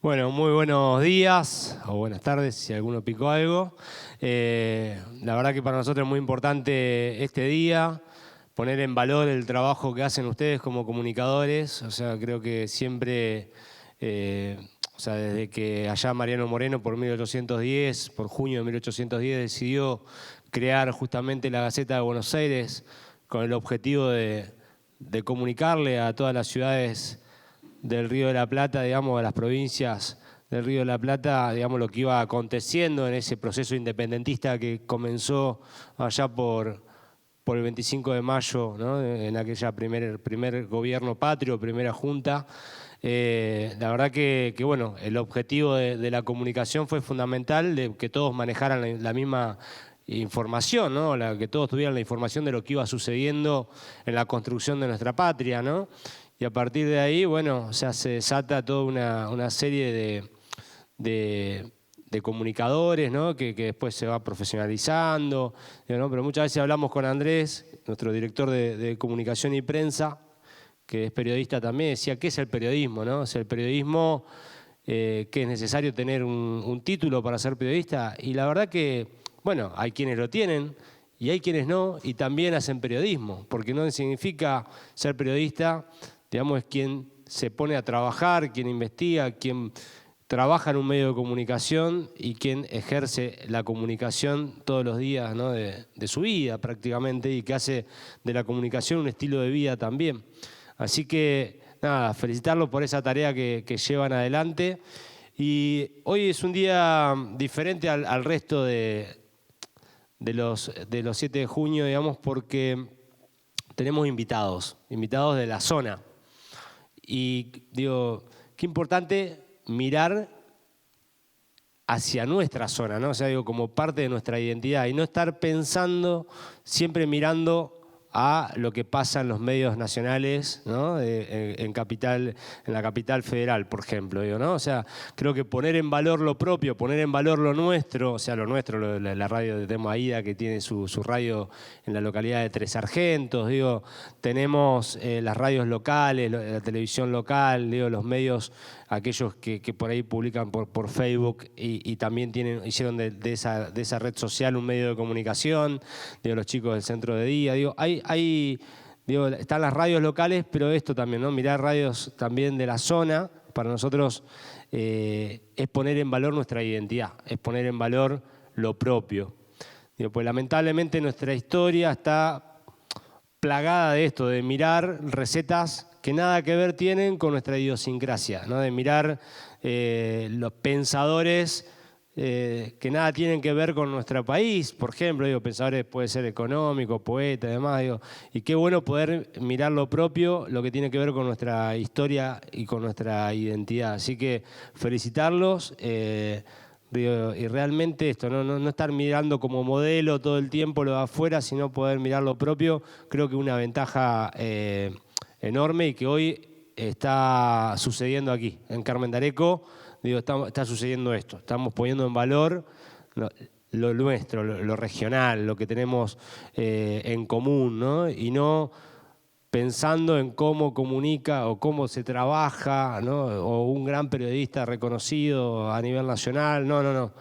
Bueno, muy buenos días o buenas tardes si alguno picó algo. La verdad que para nosotros es muy importante este día, poner en valor el trabajo que hacen ustedes como comunicadores. O sea, creo que siempre, eh, o sea, desde que allá Mariano Moreno por 1810, por junio de 1810, decidió crear justamente la Gaceta de Buenos Aires con el objetivo de comunicarle a todas las ciudades del Río de la Plata, digamos, de las provincias del Río de la Plata, digamos, lo que iba aconteciendo en ese proceso independentista que comenzó allá por el 25 de mayo, ¿no? En aquella primer gobierno patrio, primera junta. La verdad que, bueno, el objetivo de la comunicación fue fundamental, de que todos manejaran la misma información, ¿no? Que todos tuvieran la información de lo que iba sucediendo en la construcción de nuestra patria, ¿no? Y a partir de ahí, bueno, o sea, se desata toda una serie de comunicadores, ¿no? Que después se va profesionalizando, ¿no? Pero muchas veces hablamos con Andrés, nuestro director de comunicación y prensa, que es periodista también, decía, ¿qué es el periodismo, no? O sea, el periodismo, que es necesario tener un título para ser periodista, y la verdad que, bueno, hay quienes lo tienen y hay quienes no, y también hacen periodismo, porque no significa ser periodista, digamos, es quien se pone a trabajar, quien investiga, quien trabaja en un medio de comunicación y quien ejerce la comunicación todos los días, ¿no? de su vida prácticamente, y que hace de la comunicación un estilo de vida también. Así que, nada, felicitarlos por esa tarea que llevan adelante. Y hoy es un día diferente al resto de los 7 de junio, digamos, porque tenemos invitados de la zona. Y digo, qué importante mirar hacia nuestra zona, ¿no? O sea, digo, como parte de nuestra identidad y no estar pensando, siempre mirando a lo que pasa en los medios nacionales, ¿no? En la capital federal, por ejemplo, digo, ¿no? O sea, creo que poner en valor lo propio, poner en valor lo nuestro, o sea, lo nuestro, la radio de Temo Aida, que tiene su radio en la localidad de Tres Sargentos, digo, tenemos las radios locales, la televisión local, digo, los medios, aquellos que por ahí publican por Facebook y también hicieron de esa red social un medio de comunicación, digo, los chicos del centro de día, digo, digo, están las radios locales, pero esto también, ¿no? Mirar radios también de la zona, para nosotros es poner en valor nuestra identidad, es poner en valor lo propio. Digo, pues lamentablemente nuestra historia está plagada de esto, de mirar recetas que nada que ver tienen con nuestra idiosincrasia, ¿no? De mirar los pensadores que nada tienen que ver con nuestro país, por ejemplo, digo, pensadores puede ser económicos, poetas, demás, digo, y qué bueno poder mirar lo propio, lo que tiene que ver con nuestra historia y con nuestra identidad. Así que felicitarlos. Y realmente esto, no estar mirando como modelo todo el tiempo lo de afuera, sino poder mirar lo propio, creo que es una ventaja enorme y que hoy está sucediendo aquí, en Carmen de Areco. Digo, está sucediendo esto, estamos poniendo en valor lo nuestro, lo regional, lo que tenemos en común, ¿no? Y no pensando en cómo comunica o cómo se trabaja, ¿no? O un gran periodista reconocido a nivel nacional. No, no, no.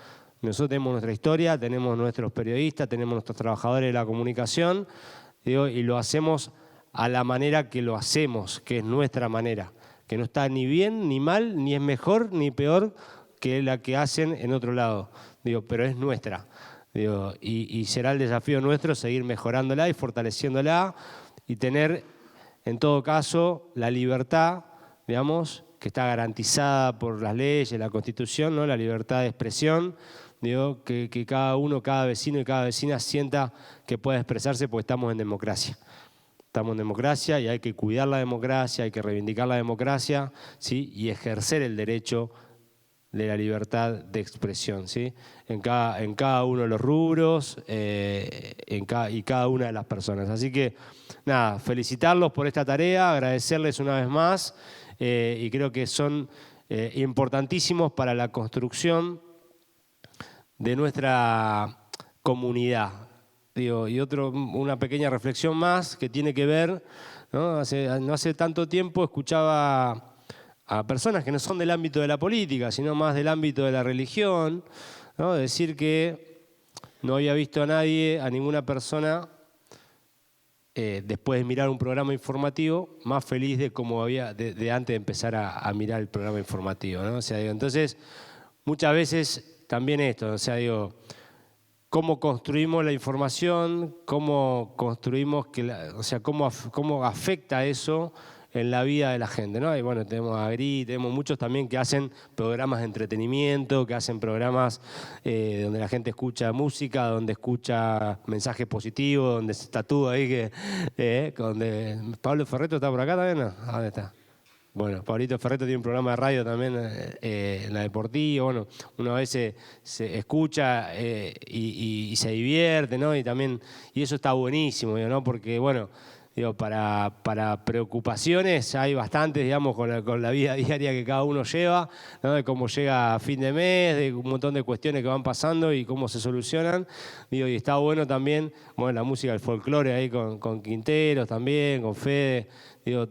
Nosotros tenemos nuestra historia, tenemos nuestros periodistas, tenemos nuestros trabajadores de la comunicación, digo, y lo hacemos a la manera que lo hacemos, que es nuestra manera, que no está ni bien ni mal, ni es mejor ni peor que la que hacen en otro lado, digo, pero es nuestra. Digo, y será el desafío nuestro seguir mejorándola y fortaleciéndola y tener, en todo caso, la libertad, digamos, que está garantizada por las leyes, la Constitución, ¿no? La libertad de expresión, digo, que cada uno, cada vecino y cada vecina sienta que puede expresarse porque estamos en democracia. Estamos en democracia y hay que cuidar la democracia, hay que reivindicar la democracia, ¿sí? Y ejercer el derecho de la libertad de expresión, ¿sí? En cada uno de los rubros y cada una de las personas. Así que, nada, felicitarlos por esta tarea, agradecerles una vez más y creo que son importantísimos para la construcción de nuestra comunidad. Digo, y una pequeña reflexión más que tiene que ver, ¿no? No hace tanto tiempo escuchaba a personas que no son del ámbito de la política, sino más del ámbito de la religión, ¿no? Decir que no había visto a nadie, a ninguna persona, después de mirar un programa informativo, más feliz de como había de antes de empezar a mirar el programa informativo, ¿no? O sea, digo, entonces, muchas veces también esto, o sea, digo, cómo construimos la información, cómo construimos, o sea, cómo afecta eso en la vida de la gente, ¿no? Y bueno, tenemos a Gris, tenemos muchos también que hacen programas de entretenimiento, que hacen programas donde la gente escucha música, donde escucha mensajes positivos, donde se tatúa ahí, donde Pablo Ferretto está por acá también, ¿no? ¿Dónde está? Bueno, Pablito Ferretto tiene un programa de radio también en la deportiva, bueno, uno a veces se escucha y se divierte, ¿no? Y eso está buenísimo, ¿no? Porque, bueno, digo, para preocupaciones hay bastantes, digamos, con la vida diaria que cada uno lleva, ¿no? De cómo llega a fin de mes, de un montón de cuestiones que van pasando y cómo se solucionan. Digo, y está bueno también, bueno, la música del folclore ahí con Quinteros también, con Fede, digo,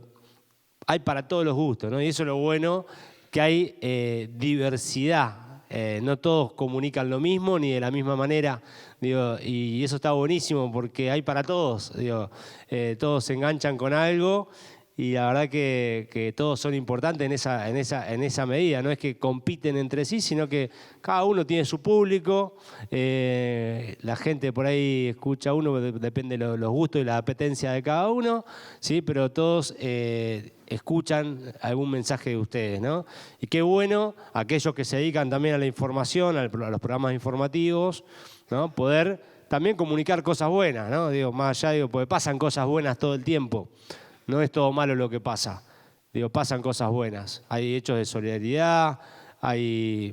hay para todos los gustos, ¿no? Y eso es lo bueno, que hay diversidad. No todos comunican lo mismo ni de la misma manera. Digo, y eso está buenísimo porque hay para todos. Digo, todos se enganchan con algo y la verdad que todos son importantes en esa medida. No es que compiten entre sí, sino que cada uno tiene su público. La gente por ahí escucha a uno, depende de los gustos y la apetencia de cada uno, ¿sí? Pero todos escuchan algún mensaje de ustedes, ¿no? Y qué bueno aquellos que se dedican también a la información, a los programas informativos, ¿no? Poder también comunicar cosas buenas, ¿no? Digo, más allá, digo, porque pasan cosas buenas todo el tiempo. No es todo malo lo que pasa. Digo, pasan cosas buenas. Hay hechos de solidaridad, hay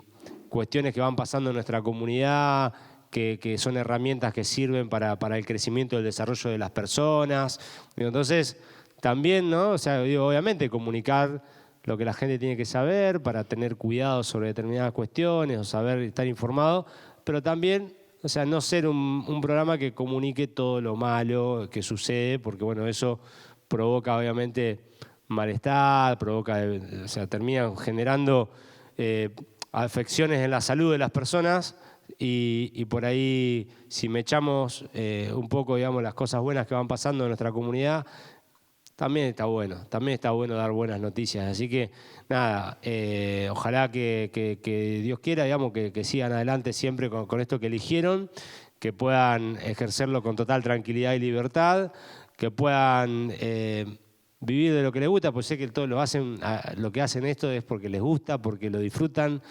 cuestiones que van pasando en nuestra comunidad, que son herramientas que sirven para el crecimiento y el desarrollo de las personas. Digo, entonces, también, ¿no? O sea, digo, obviamente comunicar lo que la gente tiene que saber para tener cuidado sobre determinadas cuestiones o saber estar informado, pero también, o sea, no ser un programa que comunique todo lo malo que sucede, porque bueno, eso provoca obviamente malestar, o sea, termina generando afecciones en la salud de las personas y por ahí si me echamos un poco, digamos, las cosas buenas que van pasando en nuestra comunidad, también está bueno dar buenas noticias. Así que nada, ojalá que Dios quiera, digamos, que sigan adelante siempre con esto que eligieron, que puedan ejercerlo con total tranquilidad y libertad, que puedan vivir de lo que les gusta, pues sé que todos lo que hacen esto es porque les gusta, porque lo disfrutan,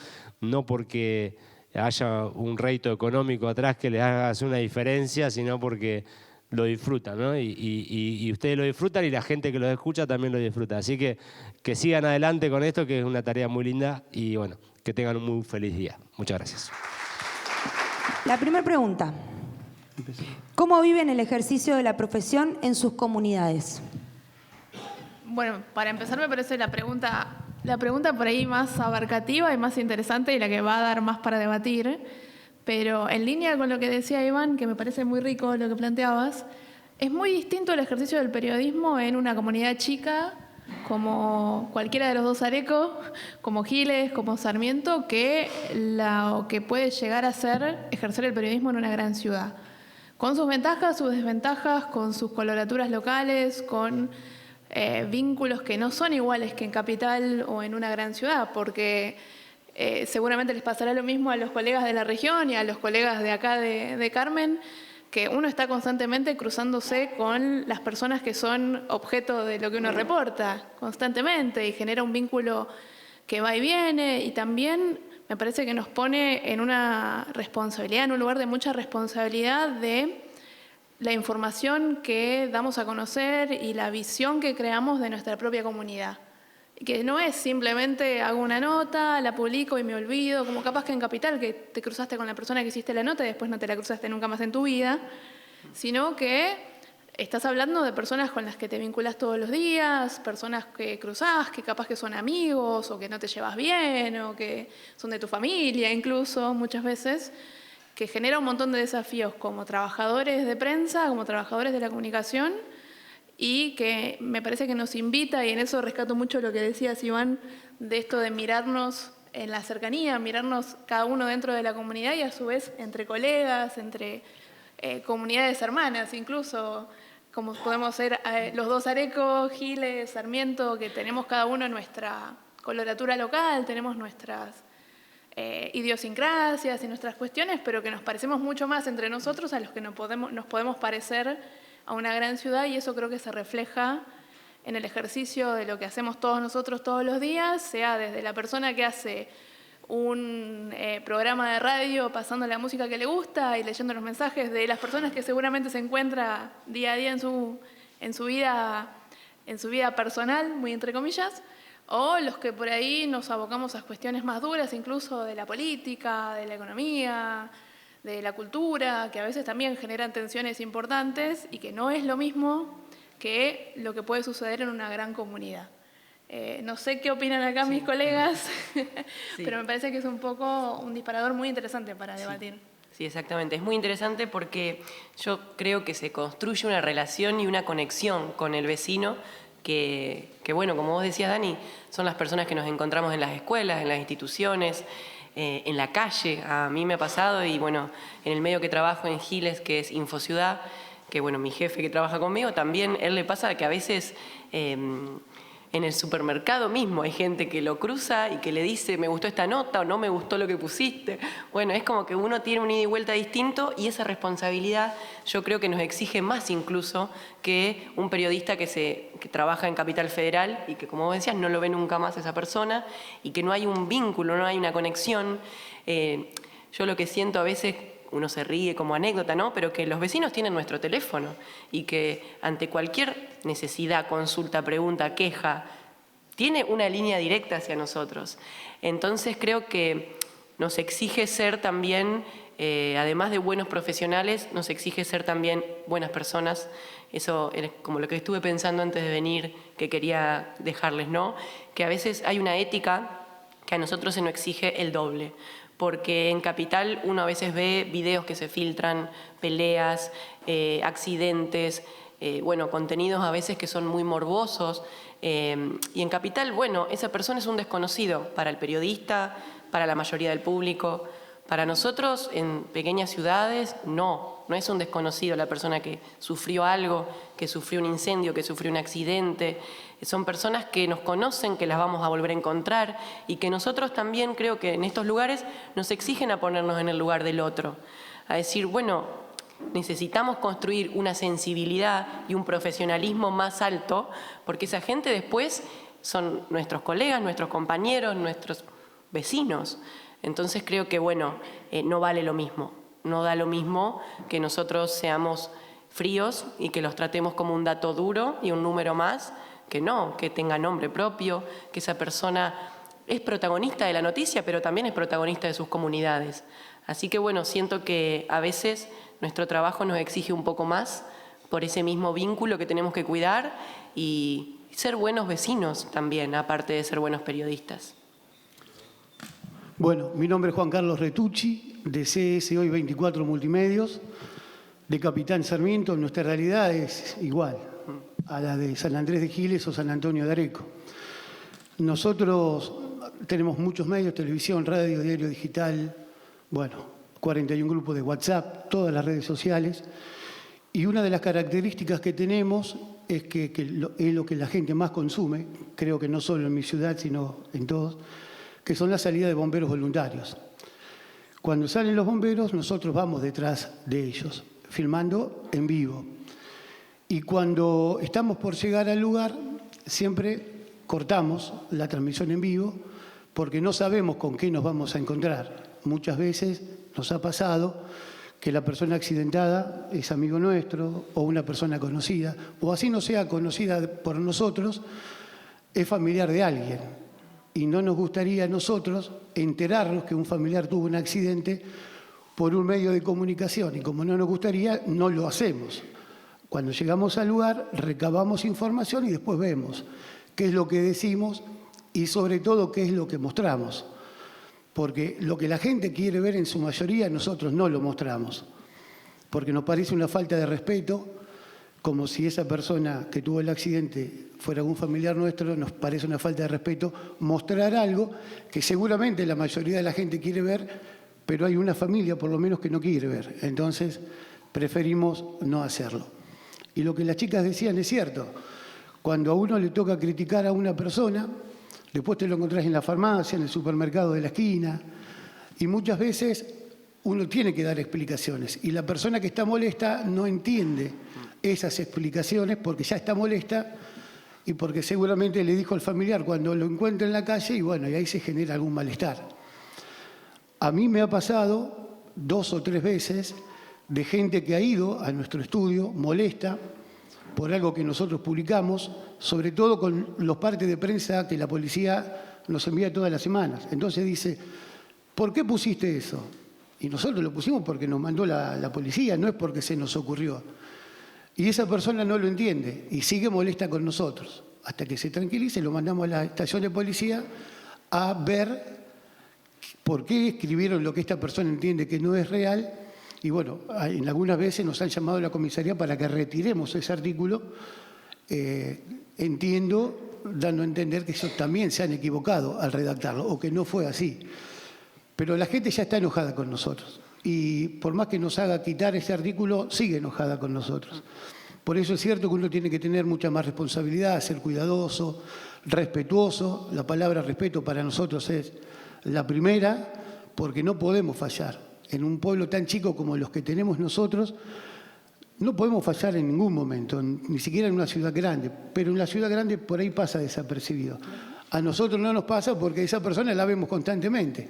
no porque haya un rédito económico atrás que les haga hacer una diferencia, sino porque lo disfrutan, ¿no? Y ustedes lo disfrutan y la gente que los escucha también lo disfruta. Así que sigan adelante con esto, que es una tarea muy linda y bueno, que tengan un muy feliz día. Muchas gracias. La primera pregunta. ¿Cómo viven el ejercicio de la profesión en sus comunidades? Bueno, para empezar me parece la pregunta por ahí más abarcativa y más interesante y la que va a dar más para debatir. Pero en línea con lo que decía Iván, que me parece muy rico lo que planteabas, es muy distinto el ejercicio del periodismo en una comunidad chica, como cualquiera de los dos Areco, como Giles, como Sarmiento, que lo que puede llegar a ser ejercer el periodismo en una gran ciudad. Con sus ventajas, sus desventajas, con sus coloraturas locales, con vínculos que no son iguales que en capital o en una gran ciudad, porque seguramente les pasará lo mismo a los colegas de la región y a los colegas de acá de Carmen, que uno está constantemente cruzándose con las personas que son objeto de lo que uno reporta constantemente y genera un vínculo que va y viene, y también me parece que nos pone en una responsabilidad, en un lugar de mucha responsabilidad de la información que damos a conocer y la visión que creamos de nuestra propia comunidad. Que no es simplemente hago una nota, la publico y me olvido, como capaz que en Capital, que te cruzaste con la persona que hiciste la nota y después no te la cruzaste nunca más en tu vida, sino que estás hablando de personas con las que te vinculas todos los días, personas que cruzás, que capaz que son amigos o que no te llevas bien o que son de tu familia incluso muchas veces, que genera un montón de desafíos como trabajadores de prensa, como trabajadores de la comunicación, y que me parece que nos invita, y en eso rescato mucho lo que decías, Iván, de esto de mirarnos en la cercanía, mirarnos cada uno dentro de la comunidad y a su vez entre colegas, entre comunidades hermanas, incluso como podemos ser los dos Areco, Giles, Sarmiento, que tenemos cada uno nuestra coloratura local, tenemos nuestras idiosincrasias y nuestras cuestiones, pero que nos parecemos mucho más entre nosotros a los que nos podemos parecer a una gran ciudad, y eso creo que se refleja en el ejercicio de lo que hacemos todos nosotros todos los días, sea desde la persona que hace un programa de radio pasando la música que le gusta y leyendo los mensajes de las personas que seguramente se encuentra día a día en su vida personal, muy entre comillas, o los que por ahí nos abocamos a cuestiones más duras, incluso de la política, de la economía, de la cultura, que a veces también generan tensiones importantes y que no es lo mismo que lo que puede suceder en una gran comunidad. No sé qué opinan acá mis colegas, pero me parece que es un poco un disparador muy interesante para debatir. Sí, exactamente. Es muy interesante porque yo creo que se construye una relación y una conexión con el vecino que bueno, como vos decías, Dani, son las personas que nos encontramos en las escuelas, en las instituciones, en la calle. A mí me ha pasado, y bueno, en el medio que trabajo en Giles, que es Infociudad, que bueno, mi jefe que trabaja conmigo, también él le pasa que a veces en el supermercado mismo hay gente que lo cruza y que le dice, me gustó esta nota o no me gustó lo que pusiste. Bueno, es como que uno tiene un ida y vuelta distinto, y esa responsabilidad yo creo que nos exige más incluso que un periodista que trabaja en Capital Federal y que, como vos decías, no lo ve nunca más esa persona y que no hay un vínculo, no hay una conexión. Yo lo que siento a veces, uno se ríe como anécdota, ¿no? Pero que los vecinos tienen nuestro teléfono y que ante cualquier necesidad, consulta, pregunta, queja, tiene una línea directa hacia nosotros. Entonces creo que nos exige ser también, además de buenos profesionales, nos exige ser también buenas personas. Eso es como lo que estuve pensando antes de venir, que quería dejarles, ¿no? Que a veces hay una ética que a nosotros se nos exige el doble. Porque en Capital uno a veces ve videos que se filtran, peleas, accidentes, bueno, contenidos a veces que son muy morbosos. Y en Capital, bueno, esa persona es un desconocido para el periodista, para la mayoría del público. Para nosotros, en pequeñas ciudades, no es un desconocido la persona que sufrió algo, que sufrió un incendio, que sufrió un accidente. Son personas que nos conocen, que las vamos a volver a encontrar, y que nosotros también creo que en estos lugares nos exigen a ponernos en el lugar del otro. A decir, bueno, necesitamos construir una sensibilidad y un profesionalismo más alto, porque esa gente después son nuestros colegas, nuestros compañeros, nuestros vecinos. Entonces creo que, bueno, no vale lo mismo. No da lo mismo que nosotros seamos fríos y que los tratemos como un dato duro y un número más, que no, que tenga nombre propio, que esa persona es protagonista de la noticia, pero también es protagonista de sus comunidades. Así que, bueno, siento que a veces nuestro trabajo nos exige un poco más por ese mismo vínculo que tenemos que cuidar y ser buenos vecinos también, aparte de ser buenos periodistas. Bueno, mi nombre es Juan Carlos Retucci, de CS Hoy 24 Multimedios, de Capitán Sarmiento. Nuestra realidad es igual a la de San Andrés de Giles o San Antonio de Areco. Nosotros tenemos muchos medios, televisión, radio, diario digital, bueno, 41 grupos de WhatsApp, todas las redes sociales. Y una de las características que tenemos es que es lo que la gente más consume, creo que no solo en mi ciudad, sino en todos, que son las salidas de bomberos voluntarios. Cuando salen los bomberos, nosotros vamos detrás de ellos, filmando en vivo. Y cuando estamos por llegar al lugar, siempre cortamos la transmisión en vivo, porque no sabemos con qué nos vamos a encontrar. Muchas veces nos ha pasado que la persona accidentada es amigo nuestro, o una persona conocida, o así no sea conocida por nosotros, es familiar de alguien. Y no nos gustaría a nosotros enterarnos que un familiar tuvo un accidente por un medio de comunicación. Y como no nos gustaría, no lo hacemos. Cuando llegamos al lugar, recabamos información y después vemos qué es lo que decimos y sobre todo qué es lo que mostramos. Porque lo que la gente quiere ver en su mayoría, nosotros no lo mostramos. Porque nos parece una falta de respeto como si esa persona que tuvo el accidente fuera algún familiar nuestro, nos parece una falta de respeto mostrar algo que seguramente la mayoría de la gente quiere ver, pero hay una familia por lo menos que no quiere ver. Entonces preferimos no hacerlo. Y lo que las chicas decían es cierto. Cuando a uno le toca criticar a una persona, después te lo encontrás en la farmacia, en el supermercado de la esquina, y muchas veces uno tiene que dar explicaciones. Y la persona que está molesta no entiende esas explicaciones porque ya está molesta y porque seguramente le dijo al familiar cuando lo encuentra en la calle y bueno, y ahí se genera algún malestar. A mí me ha pasado 2 o 3 veces de gente que ha ido a nuestro estudio molesta por algo que nosotros publicamos, sobre todo con los partes de prensa que la policía nos envía todas las semanas. Entonces dice, ¿por qué pusiste eso? Y nosotros lo pusimos porque nos mandó la policía, no es porque se nos ocurrió. Y esa persona no lo entiende y sigue molesta con nosotros. Hasta que se tranquilice, lo mandamos a la estación de policía a ver por qué escribieron lo que esta persona entiende que no es real. Y bueno, en algunas veces nos han llamado a la comisaría para que retiremos ese artículo. Entiendo, dando a entender que ellos también se han equivocado al redactarlo o que no fue así. Pero la gente ya está enojada con nosotros. Y por más que nos haga quitar ese artículo, sigue enojada con nosotros. Por eso es cierto que uno tiene que tener mucha más responsabilidad, ser cuidadoso, respetuoso. La palabra respeto para nosotros es la primera, porque no podemos fallar. En un pueblo tan chico como los que tenemos nosotros, no podemos fallar en ningún momento, ni siquiera en una ciudad grande. Pero en la ciudad grande por ahí pasa desapercibido. A nosotros no nos pasa porque esa persona la vemos constantemente.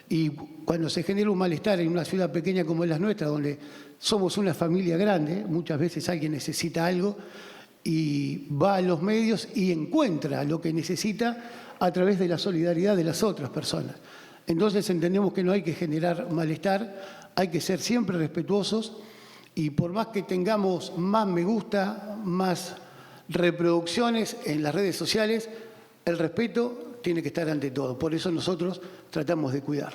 Y cuando se genera un malestar en una ciudad pequeña como la nuestra, donde somos una familia grande, muchas veces alguien necesita algo y va a los medios y encuentra lo que necesita a través de la solidaridad de las otras personas. Entonces entendemos que no hay que generar malestar, hay que ser siempre respetuosos y por más que tengamos más me gusta, más reproducciones en las redes sociales, el respeto tiene que estar ante todo. Por eso nosotros tratamos de cuidar.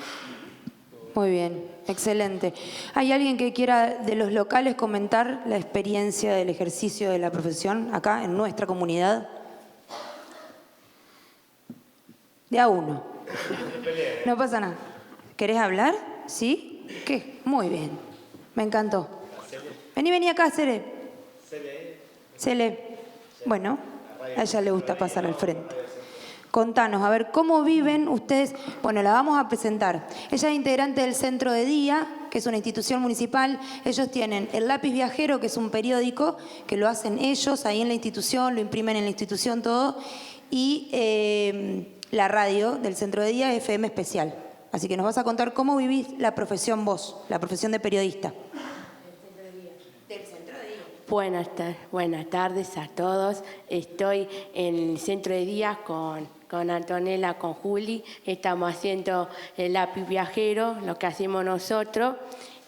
Muy bien, excelente. ¿Hay alguien que quiera de los locales comentar la experiencia del ejercicio de la profesión acá en nuestra comunidad? De a uno. No pasa nada. ¿Querés hablar? ¿Sí? ¿Qué? Muy bien. Me encantó. Vení acá, Cele. Cele. Bueno, a ella le gusta pasar al frente. Contanos, a ver, ¿cómo viven ustedes? Bueno, la vamos a presentar. Ella es integrante del Centro de Día, que es una institución municipal. Ellos tienen El Lápiz Viajero, que es un periódico, que lo hacen ellos ahí en la institución, lo imprimen en la institución todo, y la radio del Centro de Día, FM Especial. Así que nos vas a contar cómo vivís la profesión vos, la profesión de periodista. Buenas tardes a todos. Estoy en el Centro de Día con Antonella, con Juli. Estamos haciendo El Lápiz Viajero, lo que hacemos nosotros,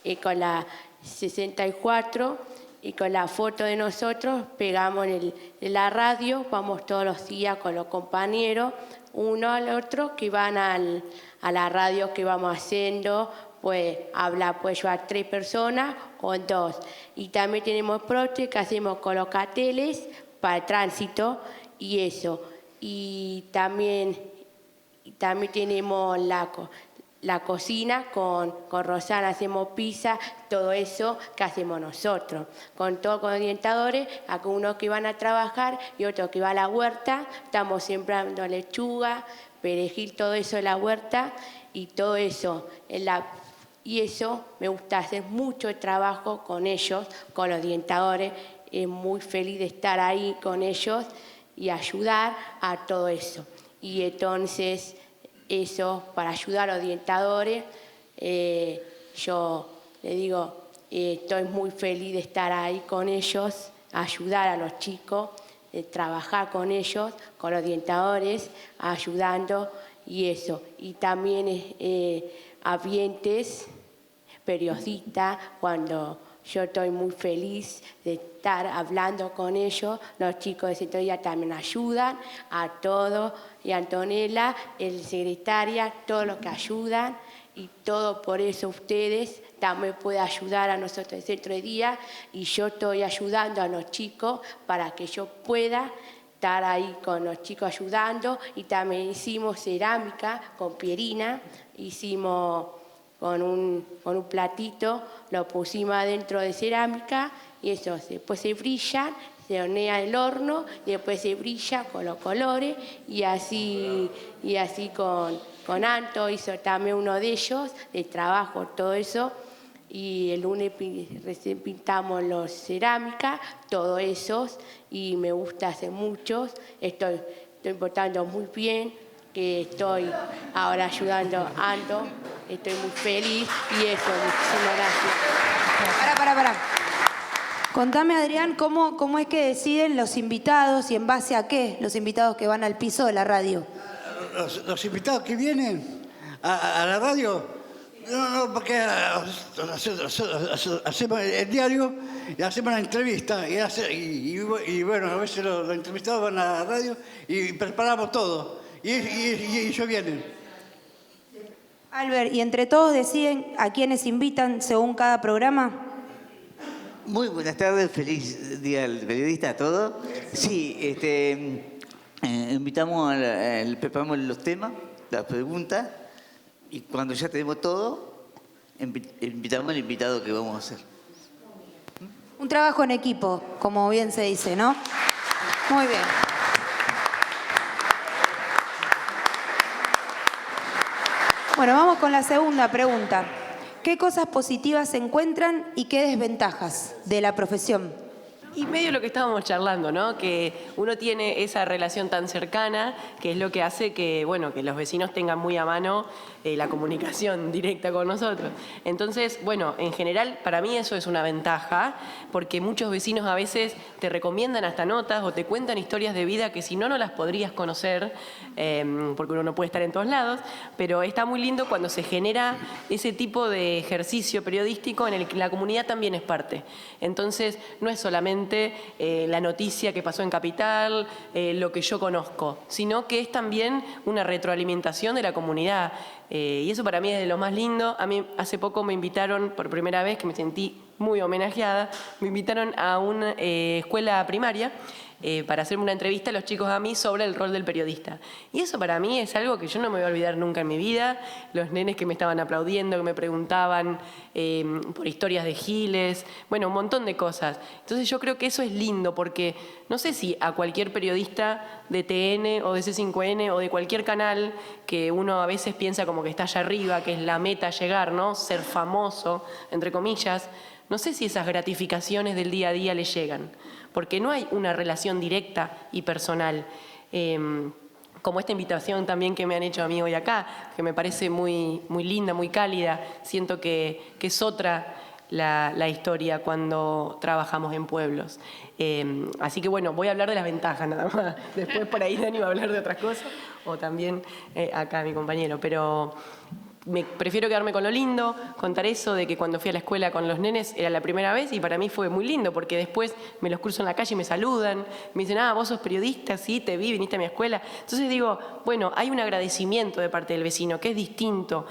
y con la 64 y con la foto de nosotros pegamos en la radio. Vamos todos los días con los compañeros, uno al otro, que van a la radio que vamos haciendo. Pues habla, pues llevar 3 personas o 2. Y también tenemos prote que hacemos con los carteles para el tránsito y eso. Y también tenemos la cocina con Rosana, hacemos pizza, todo eso que hacemos nosotros. Con orientadores, algunos que van a trabajar y otros que van a la huerta. Estamos sembrando lechuga, perejil, todo eso en la huerta y todo eso Y eso, me gusta hacer mucho trabajo con ellos, con los orientadores. Es muy feliz de estar ahí con ellos y ayudar a todo eso. Y entonces, eso, para ayudar a los orientadores, yo le digo, estoy muy feliz de estar ahí con ellos, ayudar a los chicos, trabajar con ellos, con los orientadores, ayudando y eso. Y también ambientes, periodistas, cuando yo estoy muy feliz de estar hablando con ellos, los chicos de Centro de Día también ayudan a todo y Antonella, el secretaria, todos los que ayudan y todo por eso ustedes también pueden ayudar a nosotros el centro de día y yo estoy ayudando a los chicos para que yo pueda estar ahí con los chicos ayudando y también hicimos cerámica con Pierina, hicimos con un platito, lo pusimos adentro de cerámica y eso después se brillan, se hornea el horno y después se brilla con los colores y así con Anto hizo también uno de ellos, de trabajo, todo eso. Y el lunes recién pintamos los cerámicas, todos esos, y me gusta hacer muchos. Estoy portando muy bien, que estoy ahora ayudando a Anto. Estoy muy feliz y eso, muchísimas gracias. Para. Contame, Adrián, ¿cómo es que deciden los invitados y en base a qué los invitados que van al piso de la radio? Los invitados que vienen a la radio, no, porque hacemos el diario y hacemos la entrevista y bueno, a veces los entrevistados van a la radio y preparamos todo y ellos vienen. Albert, ¿y entre todos deciden a quiénes invitan según cada programa? Muy buenas tardes, feliz Día del Periodista a todos. Sí, invitamos, preparamos los temas, las preguntas, y cuando ya tenemos todo, invitamos al invitado que vamos a hacer. Un trabajo en equipo, como bien se dice, ¿no? Muy bien. Bueno, vamos con la segunda pregunta. ¿Qué cosas positivas se encuentran y qué desventajas de la profesión? Y medio lo que estábamos charlando, ¿no? Que uno tiene esa relación tan cercana, que es lo que hace que, bueno, que los vecinos tengan muy a mano la comunicación directa con nosotros. Entonces, bueno, en general, para mí eso es una ventaja, porque muchos vecinos a veces te recomiendan hasta notas o te cuentan historias de vida que si no, no las podrías conocer, porque uno no puede estar en todos lados, pero está muy lindo cuando se genera ese tipo de ejercicio periodístico en el que la comunidad también es parte. Entonces, no es solamente la noticia que pasó en Capital, lo que yo conozco, sino que es también una retroalimentación de la comunidad. Y eso para mí es de lo más lindo. A mí hace poco me invitaron, por primera vez, que me sentí muy homenajeada, me invitaron a una escuela primaria para hacerme una entrevista a los chicos a mí sobre el rol del periodista. Y eso para mí es algo que yo no me voy a olvidar nunca en mi vida. Los nenes que me estaban aplaudiendo, que me preguntaban por historias de Giles, bueno, un montón de cosas. Entonces yo creo que eso es lindo porque no sé si a cualquier periodista de TN o de C5N o de cualquier canal que uno a veces piensa como que está allá arriba, que es la meta llegar, ¿no? Ser famoso, entre comillas. No sé si esas gratificaciones del día a día le llegan, porque no hay una relación directa y personal. Como esta invitación también que me han hecho a mí hoy acá, que me parece muy, muy linda, muy cálida. Siento que es otra la historia cuando trabajamos en pueblos. Así que bueno, voy a hablar de las ventajas nada más. Después por ahí Dani va a hablar de otras cosas, o también acá mi compañero, pero prefiero quedarme con lo lindo, contar eso de que cuando fui a la escuela con los nenes era la primera vez y para mí fue muy lindo porque después me los cruzo en la calle y me saludan, me dicen, vos sos periodista, sí, te vi, viniste a mi escuela. Entonces digo, bueno, hay un agradecimiento de parte del vecino que es distinto.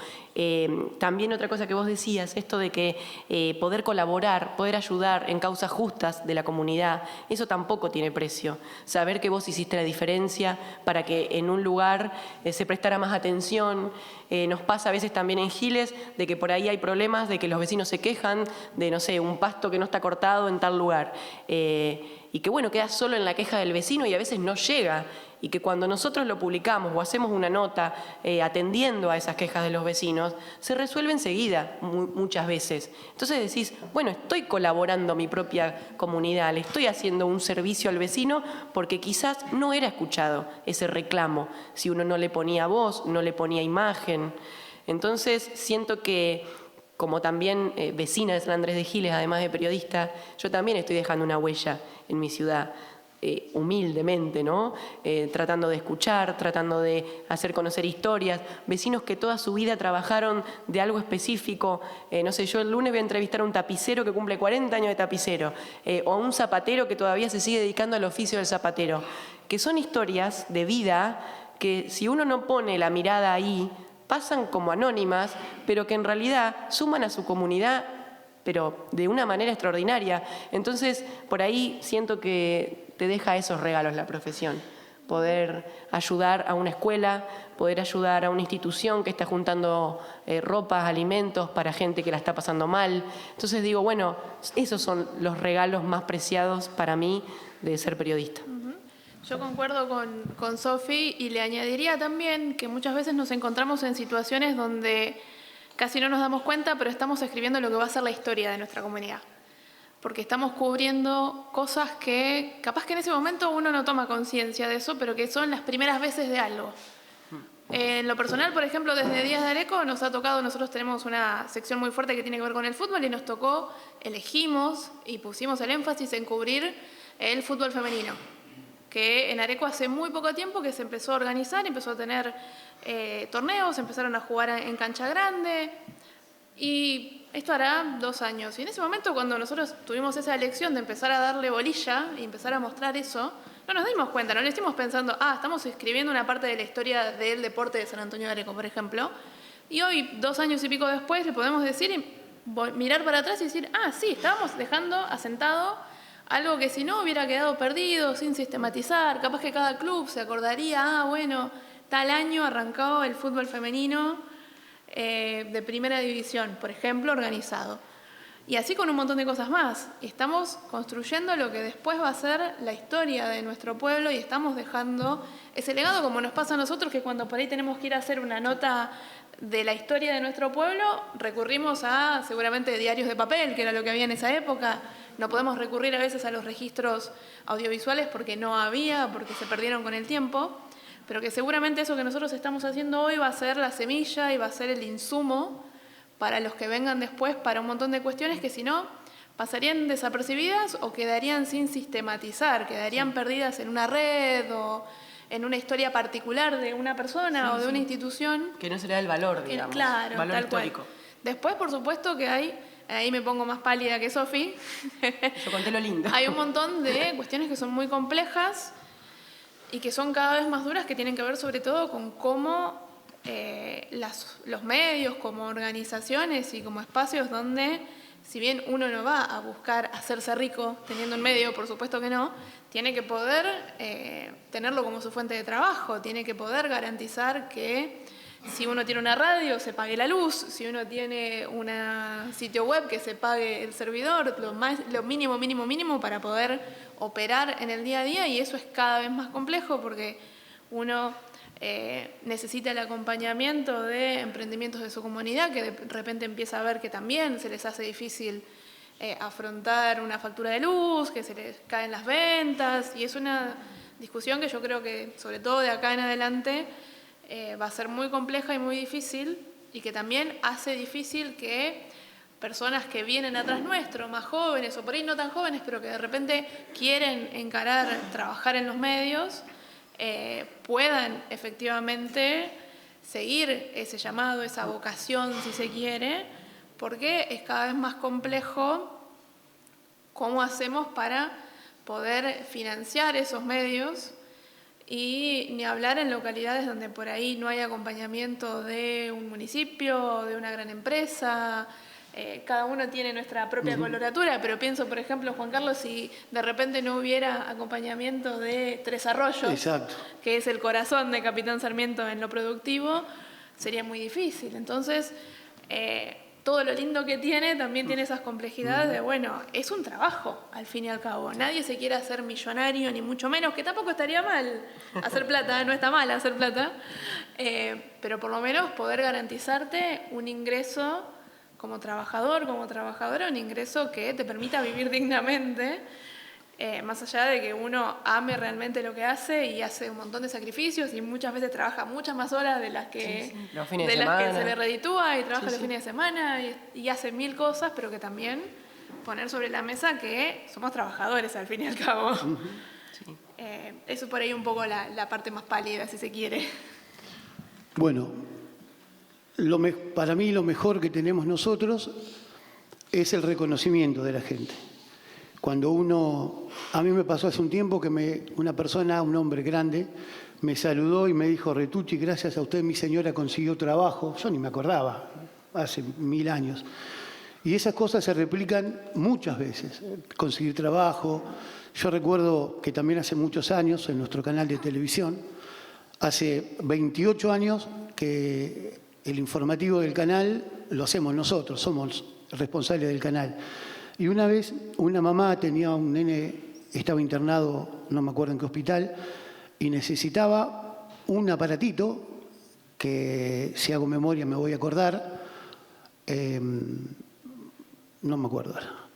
También otra cosa que vos decías, esto de que poder colaborar, poder ayudar en causas justas de la comunidad, eso tampoco tiene precio. Saber que vos hiciste la diferencia para que en un lugar se prestara más atención. Nos pasa a veces también en Giles de que por ahí hay problemas, de que los vecinos se quejan de, no sé, un pasto que no está cortado en tal lugar. Y que bueno, queda solo en la queja del vecino y a veces no llega. Y que cuando nosotros lo publicamos o hacemos una nota atendiendo a esas quejas de los vecinos, se resuelve enseguida muchas veces. Entonces decís, bueno, estoy colaborando a mi propia comunidad, le estoy haciendo un servicio al vecino porque quizás no era escuchado ese reclamo, si uno no le ponía voz, no le ponía imagen. Entonces siento que como también vecina de San Andrés de Giles, además de periodista, yo también estoy dejando una huella en mi ciudad. Humildemente, ¿no? Tratando de escuchar, tratando de hacer conocer historias, vecinos que toda su vida trabajaron de algo específico, no sé, yo el lunes voy a entrevistar a un tapicero que cumple 40 años de tapicero, o a un zapatero que todavía se sigue dedicando al oficio del zapatero, que son historias de vida que si uno no pone la mirada ahí, pasan como anónimas, pero que en realidad suman a su comunidad, pero de una manera extraordinaria. Entonces, por ahí siento que te deja esos regalos la profesión. Poder ayudar a una escuela, poder ayudar a una institución que está juntando ropas, alimentos para gente que la está pasando mal. Entonces digo, bueno, esos son los regalos más preciados para mí de ser periodista. Yo concuerdo con Sofi y le añadiría también que muchas veces nos encontramos en situaciones donde casi no nos damos cuenta, pero estamos escribiendo lo que va a ser la historia de nuestra comunidad. Porque estamos cubriendo cosas que capaz que en ese momento uno no toma conciencia de eso, pero que son las primeras veces de algo. En lo personal, por ejemplo, desde Días de Areco nos ha tocado, nosotros tenemos una sección muy fuerte que tiene que ver con el fútbol y nos tocó, elegimos y pusimos el énfasis en cubrir el fútbol femenino, que en Areco hace muy poco tiempo que se empezó a organizar, empezó a tener torneos, empezaron a jugar en cancha grande y esto hará 2 años. Y en ese momento, cuando nosotros tuvimos esa elección de empezar a darle bolilla y empezar a mostrar eso, no nos dimos cuenta, no le estuvimos pensando, estamos escribiendo una parte de la historia del deporte de San Antonio de Areco, por ejemplo, y hoy, 2 años y pico después, le podemos decir, mirar para atrás y decir, sí, estábamos dejando asentado algo que si no hubiera quedado perdido, sin sistematizar, capaz que cada club se acordaría, bueno, tal año arrancó el fútbol femenino de primera división, por ejemplo, organizado. Y así con un montón de cosas más. Estamos construyendo lo que después va a ser la historia de nuestro pueblo y estamos dejando ese legado, como nos pasa a nosotros, que cuando por ahí tenemos que ir a hacer una nota de la historia de nuestro pueblo, recurrimos a seguramente diarios de papel, que era lo que había en esa época. No podemos recurrir a veces a los registros audiovisuales porque no había, porque se perdieron con el tiempo, pero que seguramente eso que nosotros estamos haciendo hoy va a ser la semilla y va a ser el insumo para los que vengan después, para un montón de cuestiones que si no pasarían desapercibidas o quedarían sin sistematizar, quedarían perdidas en una red o en una historia particular de una persona o de una institución. Que no se le da el valor, digamos. Claro, valor tal histórico. cual. Después, por supuesto que ahí me pongo más pálida que Sofi. Yo conté lo lindo. Hay un montón de cuestiones que son muy complejas y que son cada vez más duras, que tienen que ver sobre todo con cómo los medios, como organizaciones y como espacios donde, si bien uno no va a buscar hacerse rico teniendo un medio, por supuesto que no, tiene que poder tenerlo como su fuente de trabajo, tiene que poder garantizar que si uno tiene una radio, se pague la luz, si uno tiene un sitio web, que se pague el servidor, lo mínimo para poder operar en el día a día, y eso es cada vez más complejo porque uno necesita el acompañamiento de emprendimientos de su comunidad, que de repente empieza a ver que también se les hace difícil afrontar una factura de luz, que se les caen las ventas, y es una discusión que yo creo que, sobre todo de acá en adelante, va a ser muy compleja y muy difícil, y que también hace difícil que personas que vienen atrás nuestro, más jóvenes o por ahí no tan jóvenes, pero que de repente quieren trabajar en los medios, puedan efectivamente seguir ese llamado, esa vocación, si se quiere, porque es cada vez más complejo cómo hacemos para poder financiar esos medios, y ni hablar en localidades donde por ahí no hay acompañamiento de un municipio, de una gran empresa. Cada uno tiene nuestra propia coloratura, pero pienso, por ejemplo, Juan Carlos, si de repente no hubiera acompañamiento de Tres Arroyos, Exacto, que es el corazón de Capitán Sarmiento en lo productivo, sería muy difícil. Entonces, todo lo lindo que tiene también tiene esas complejidades de, bueno, es un trabajo, al fin y al cabo. Nadie se quiere hacer millonario, ni mucho menos, que tampoco estaría mal hacer plata, no está mal hacer plata, pero por lo menos poder garantizarte un ingreso como trabajador, como trabajadora, un ingreso que te permita vivir dignamente, más allá de que uno ame realmente lo que hace y hace un montón de sacrificios y muchas veces trabaja muchas más horas de las que, Los fines de de las que semana. se le reditúa, y trabaja los fines de semana y hace 1000 cosas, pero que también poner sobre la mesa que somos trabajadores al fin y al cabo. Eso por ahí un poco la parte más pálida, si se quiere. bueno, para mí lo mejor que tenemos nosotros es el reconocimiento de la gente. Cuando a mí me pasó hace un tiempo que un hombre grande, me saludó y me dijo: Retucci, gracias a usted mi señora consiguió trabajo. Yo ni me acordaba, hace 1000 años. Y esas cosas se replican muchas veces, conseguir trabajo. Yo recuerdo que también hace muchos años, en nuestro canal de televisión, hace 28 años que el informativo del canal lo hacemos nosotros, somos responsables del canal. Y una vez una mamá tenía un nene, estaba internado, no me acuerdo en qué hospital, y necesitaba un aparatito que, si hago memoria, me voy a acordar, no me acuerdo ahora,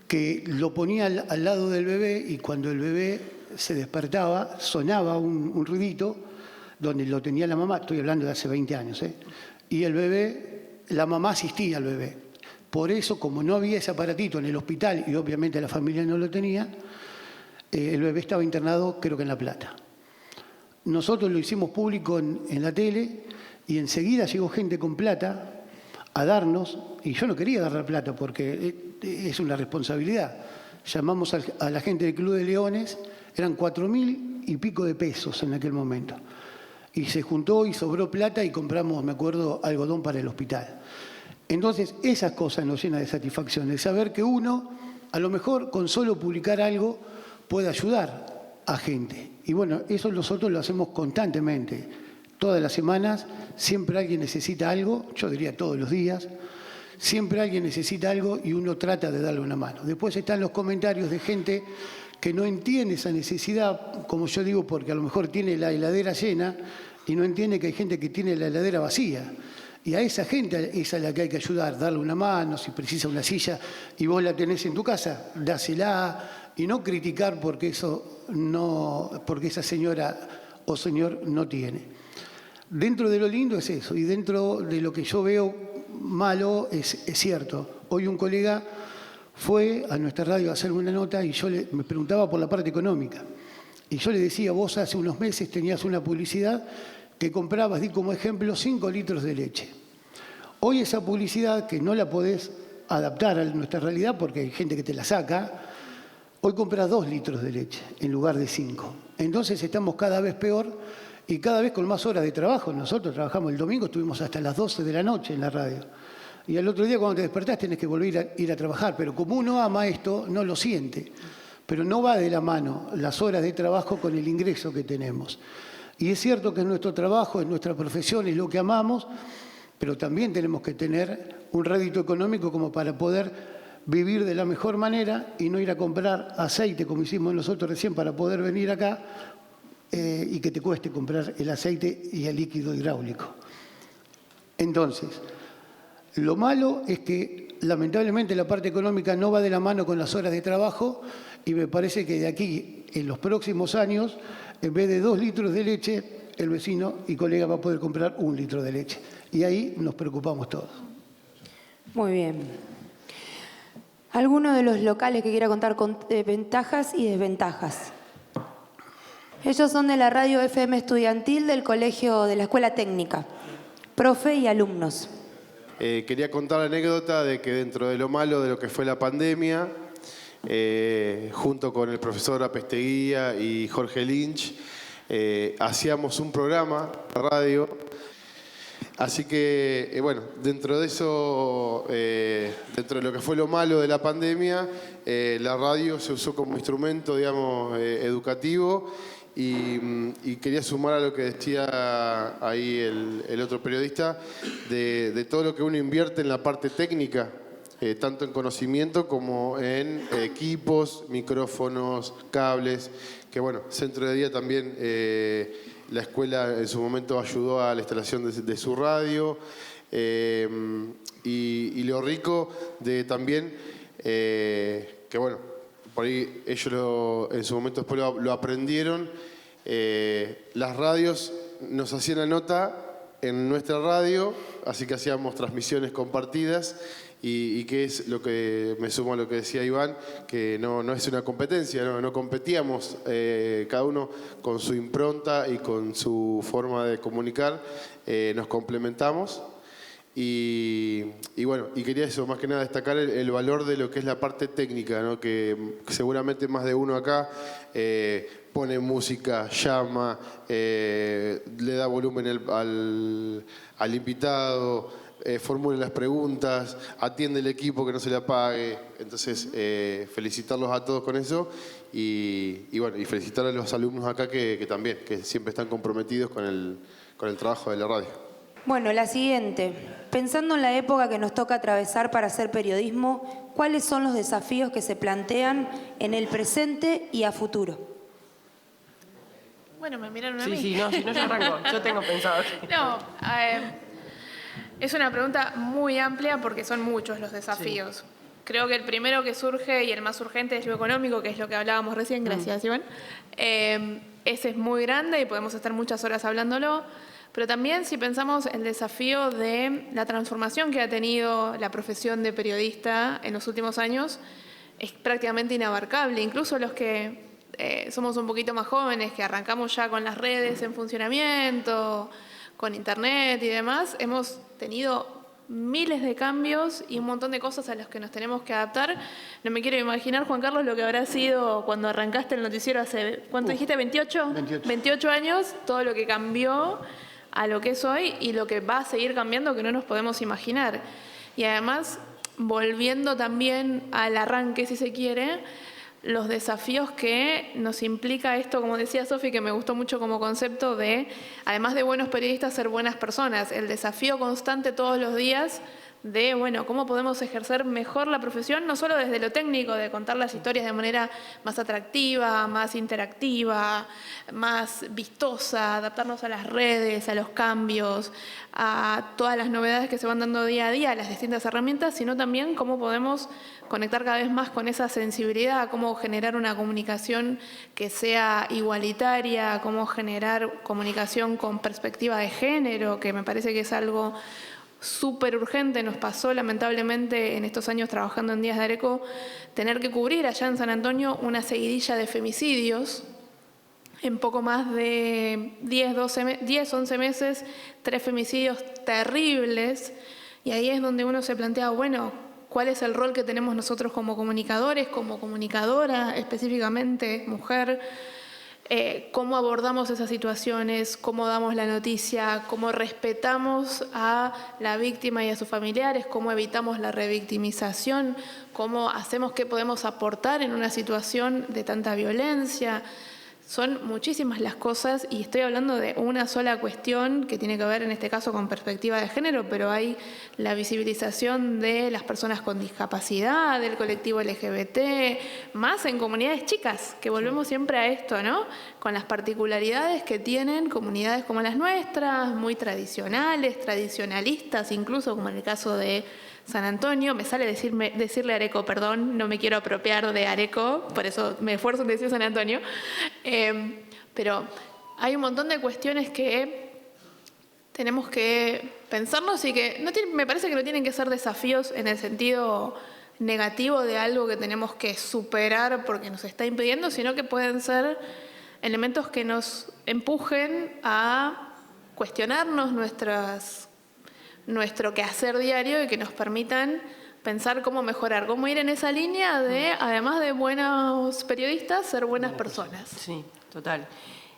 que lo ponía al lado del bebé y cuando el bebé se despertaba sonaba un ruidito donde lo tenía la mamá, estoy hablando de hace 20 años, y el bebé, la mamá asistía al bebé. Por eso, como no había ese aparatito en el hospital y obviamente la familia no lo tenía, el bebé estaba internado, creo que en La Plata. Nosotros lo hicimos público en la tele y enseguida llegó gente con plata a darnos, y yo no quería dar la plata porque es una responsabilidad. Llamamos a la gente del Club de Leones, eran 4.000 y pico de pesos en aquel momento. Y se juntó y sobró plata y compramos, me acuerdo, algodón para el hospital. Entonces, esas cosas nos llenan de satisfacción, el saber que uno, a lo mejor con solo publicar algo, puede ayudar a gente. Y bueno, eso nosotros lo hacemos constantemente. Todas las semanas, siempre alguien necesita algo, yo diría todos los días, siempre alguien necesita algo y uno trata de darle una mano. Después están los comentarios de gente que no entiende esa necesidad, como yo digo, porque a lo mejor tiene la heladera llena y no entiende que hay gente que tiene la heladera vacía. Y a esa gente es a la que hay que ayudar, darle una mano, si precisa una silla y vos la tenés en tu casa, dásela y no criticar porque esa señora o señor no tiene. Dentro de lo lindo es eso, y dentro de lo que yo veo malo es cierto. Hoy un colega fue a nuestra radio a hacer una nota y me preguntaba por la parte económica. Y yo le decía, vos hace unos meses tenías una publicidad que comprabas, di como ejemplo, 5 litros de leche. Hoy esa publicidad, que no la podés adaptar a nuestra realidad porque hay gente que te la saca, hoy compras 2 litros de leche en lugar de 5. Entonces estamos cada vez peor y cada vez con más horas de trabajo. Nosotros trabajamos el domingo, estuvimos hasta las 12 de la noche en la radio. Y al otro día cuando te despertás tenés que volver a ir a trabajar. Pero como uno ama esto, no lo siente. Pero no va de la mano las horas de trabajo con el ingreso que tenemos. Y es cierto que es nuestro trabajo, es nuestra profesión, es lo que amamos, pero también tenemos que tener un rédito económico como para poder vivir de la mejor manera y no ir a comprar aceite como hicimos nosotros recién para poder venir acá y que te cueste comprar el aceite y el líquido hidráulico. Entonces, lo malo es que lamentablemente la parte económica no va de la mano con las horas de trabajo y me parece que de aquí, en los próximos años, en vez de 2 litros de leche, el vecino y colega va a poder comprar 1 litro de leche. Y ahí nos preocupamos todos. Muy bien. ¿Alguno de los locales que quiera contar con ventajas y desventajas? Ellos son de la radio FM estudiantil del colegio de la Escuela Técnica. Profe y alumnos. Quería contar la anécdota de que dentro de lo malo de lo que fue la pandemia, junto con el profesor Apesteguía y Jorge Lynch, hacíamos un programa de radio. Así que, bueno, dentro de eso, dentro de lo que fue lo malo de la pandemia, la radio se usó como instrumento, digamos, educativo. Y quería sumar a lo que decía ahí el otro periodista, de todo lo que uno invierte en la parte técnica, tanto en conocimiento como en equipos, micrófonos, cables, que bueno, Centro de Día también, la escuela en su momento ayudó a la instalación de su radio, y lo rico de también, que bueno, por ahí ellos en su momento después lo aprendieron. Las radios nos hacían la nota en nuestra radio, así que hacíamos transmisiones compartidas y que es lo que me sumo a lo que decía Iván, que no es una competencia, no competíamos, cada uno con su impronta y con su forma de comunicar, nos complementamos. Y bueno, y quería eso, más que nada destacar el valor de lo que es la parte técnica, ¿no? Que seguramente más de uno acá pone música, llama, le da volumen al invitado, formule las preguntas, atiende el equipo que no se le apague. Entonces, felicitarlos a todos con eso y bueno, y felicitar a los alumnos acá que también, que siempre están comprometidos con el trabajo de la radio. Bueno, la siguiente. Pensando en la época que nos toca atravesar para hacer periodismo, ¿cuáles son los desafíos que se plantean en el presente y a futuro? Bueno, me miraron a mí. Sí, no, si no yo arranco. Yo tengo pensado. No, es una pregunta muy amplia porque son muchos los desafíos. Sí. Creo que el primero que surge y el más urgente es lo económico, que es lo que hablábamos recién. Gracias, Iván. Ese es muy grande y podemos estar muchas horas hablándolo. Pero también si pensamos el desafío de la transformación que ha tenido la profesión de periodista en los últimos años, es prácticamente inabarcable. Incluso los que somos un poquito más jóvenes, que arrancamos ya con las redes en funcionamiento, con internet y demás, hemos tenido miles de cambios y un montón de cosas a las que nos tenemos que adaptar. No me quiero imaginar, Juan Carlos, lo que habrá sido cuando arrancaste el noticiero hace, ¿cuánto dijiste? ¿28? 28 años, todo lo que cambió a lo que es hoy y lo que va a seguir cambiando que no nos podemos imaginar. Y además, volviendo también al arranque, si se quiere, los desafíos que nos implica esto, como decía Sofi, que me gustó mucho como concepto de, además de buenos periodistas, ser buenas personas. El desafío constante todos los días de, bueno, cómo podemos ejercer mejor la profesión, no solo desde lo técnico, de contar las historias de manera más atractiva, más interactiva, más vistosa, adaptarnos a las redes, a los cambios, a todas las novedades que se van dando día a día, a las distintas herramientas, sino también cómo podemos conectar cada vez más con esa sensibilidad, cómo generar una comunicación que sea igualitaria, cómo generar comunicación con perspectiva de género, que me parece que es algo súper urgente. Nos pasó lamentablemente en estos años trabajando en Días de Areco tener que cubrir allá en San Antonio una seguidilla de femicidios en poco más de 10, 11 meses, 3 femicidios terribles, y ahí es donde uno se plantea, bueno, ¿cuál es el rol que tenemos nosotros como comunicadores, como comunicadora, específicamente mujer? Cómo abordamos esas situaciones, cómo damos la noticia, cómo respetamos a la víctima y a sus familiares, cómo evitamos la revictimización, cómo hacemos, qué podemos aportar en una situación de tanta violencia. Son muchísimas las cosas y estoy hablando de una sola cuestión que tiene que ver en este caso con perspectiva de género, pero hay la visibilización de las personas con discapacidad, del colectivo LGBT, más en comunidades chicas, que volvemos siempre a esto, ¿no? Con las particularidades que tienen comunidades como las nuestras, muy tradicionales, tradicionalistas, incluso como en el caso de San Antonio. Me sale decirle Areco, perdón, no me quiero apropiar de Areco, por eso me esfuerzo en decir San Antonio. Pero hay un montón de cuestiones que tenemos que pensarnos y que me parece que no tienen que ser desafíos en el sentido negativo de algo que tenemos que superar porque nos está impidiendo, sino que pueden ser elementos que nos empujen a cuestionarnos nuestro quehacer diario y que nos permitan pensar cómo mejorar, cómo ir en esa línea de, además de buenos periodistas, ser buenas personas. Sí, total.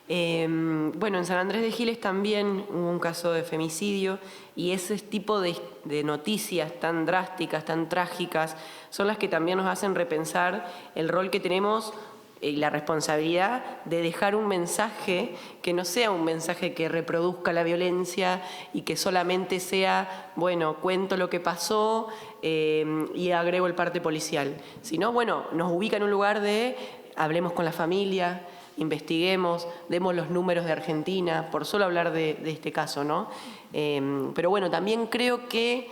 Bueno, en San Andrés de Giles también hubo un caso de femicidio y ese tipo de noticias tan drásticas, tan trágicas, son las que también nos hacen repensar el rol que tenemos y la responsabilidad de dejar un mensaje que no sea un mensaje que reproduzca la violencia y que solamente sea, bueno, cuento lo que pasó y agrego el parte policial, sino, bueno, nos ubica en un lugar de hablemos con la familia, investiguemos, demos los números de Argentina, por solo hablar de este caso, ¿no? Pero bueno, también creo que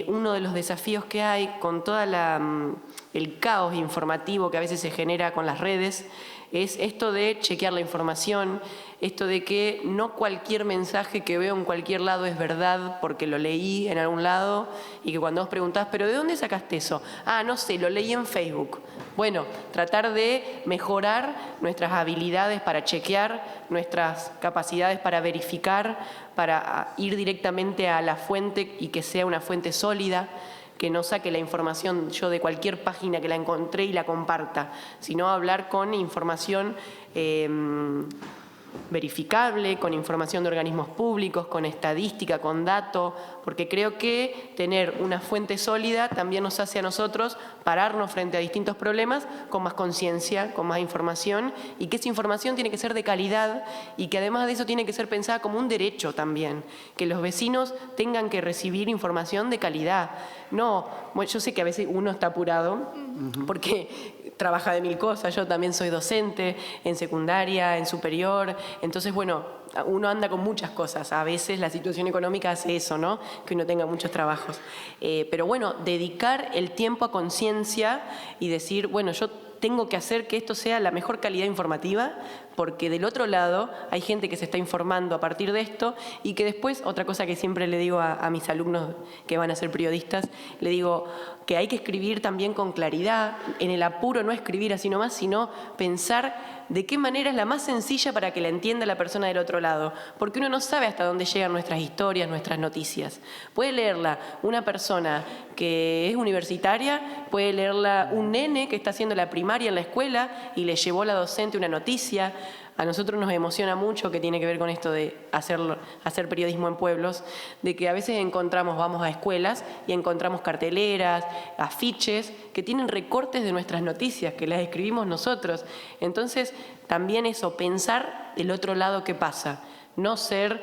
uno de los desafíos que hay con todo el caos informativo que a veces se genera con las redes es esto de chequear la información, esto de que no cualquier mensaje que veo en cualquier lado es verdad porque lo leí en algún lado y que cuando vos preguntás, ¿pero de dónde sacaste eso? Ah, no sé, lo leí en Facebook. Bueno, tratar de mejorar nuestras habilidades para chequear, nuestras capacidades para verificar, para ir directamente a la fuente y que sea una fuente sólida. que no saque la información yo de cualquier página que la encontré y la comparta, sino hablar con información verificable, con información de organismos públicos, con estadística, con datos, porque creo que tener una fuente sólida también nos hace a nosotros pararnos frente a distintos problemas con más conciencia, con más información, y que esa información tiene que ser de calidad y que además de eso tiene que ser pensada como un derecho también, que los vecinos tengan que recibir información de calidad. No, bueno, yo sé que a veces uno está apurado porque trabaja de mil cosas, yo también soy docente en secundaria, en superior, entonces bueno, uno anda con muchas cosas, a veces la situación económica hace eso, ¿no? Que uno tenga muchos trabajos, pero bueno, dedicar el tiempo a conciencia y decir, bueno, yo tengo que hacer que esto sea la mejor calidad informativa, porque del otro lado hay gente que se está informando a partir de esto y que después, otra cosa que siempre le digo a mis alumnos que van a ser periodistas, le digo que hay que escribir también con claridad, en el apuro no escribir así nomás, sino pensar de qué manera es la más sencilla para que la entienda la persona del otro lado, porque uno no sabe hasta dónde llegan nuestras historias, nuestras noticias. Puede leerla una persona que es universitaria, puede leerla un nene que está haciendo la primaria en la escuela y le llevó la docente una noticia. A nosotros nos emociona mucho, que tiene que ver con esto de hacer periodismo en pueblos, de que a veces vamos a escuelas y encontramos carteleras, afiches, que tienen recortes de nuestras noticias, que las escribimos nosotros. Entonces, también eso, pensar del otro lado qué pasa, no ser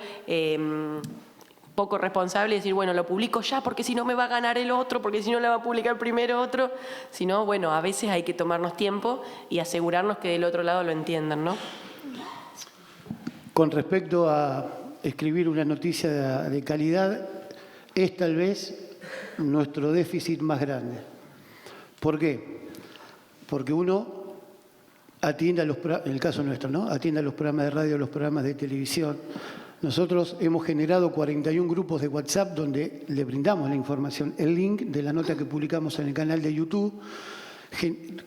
poco responsable y decir, bueno, lo publico ya porque si no me va a ganar el otro, porque si no la va a publicar primero otro, sino, bueno, a veces hay que tomarnos tiempo y asegurarnos que del otro lado lo entiendan, ¿no? Con respecto a escribir una noticia de calidad, es tal vez nuestro déficit más grande. ¿Por qué? Porque uno atiende en el caso nuestro, ¿no? Atiende a los programas de radio, a los programas de televisión. Nosotros hemos generado 41 grupos de WhatsApp donde le brindamos la información, el link de la nota que publicamos en el canal de YouTube.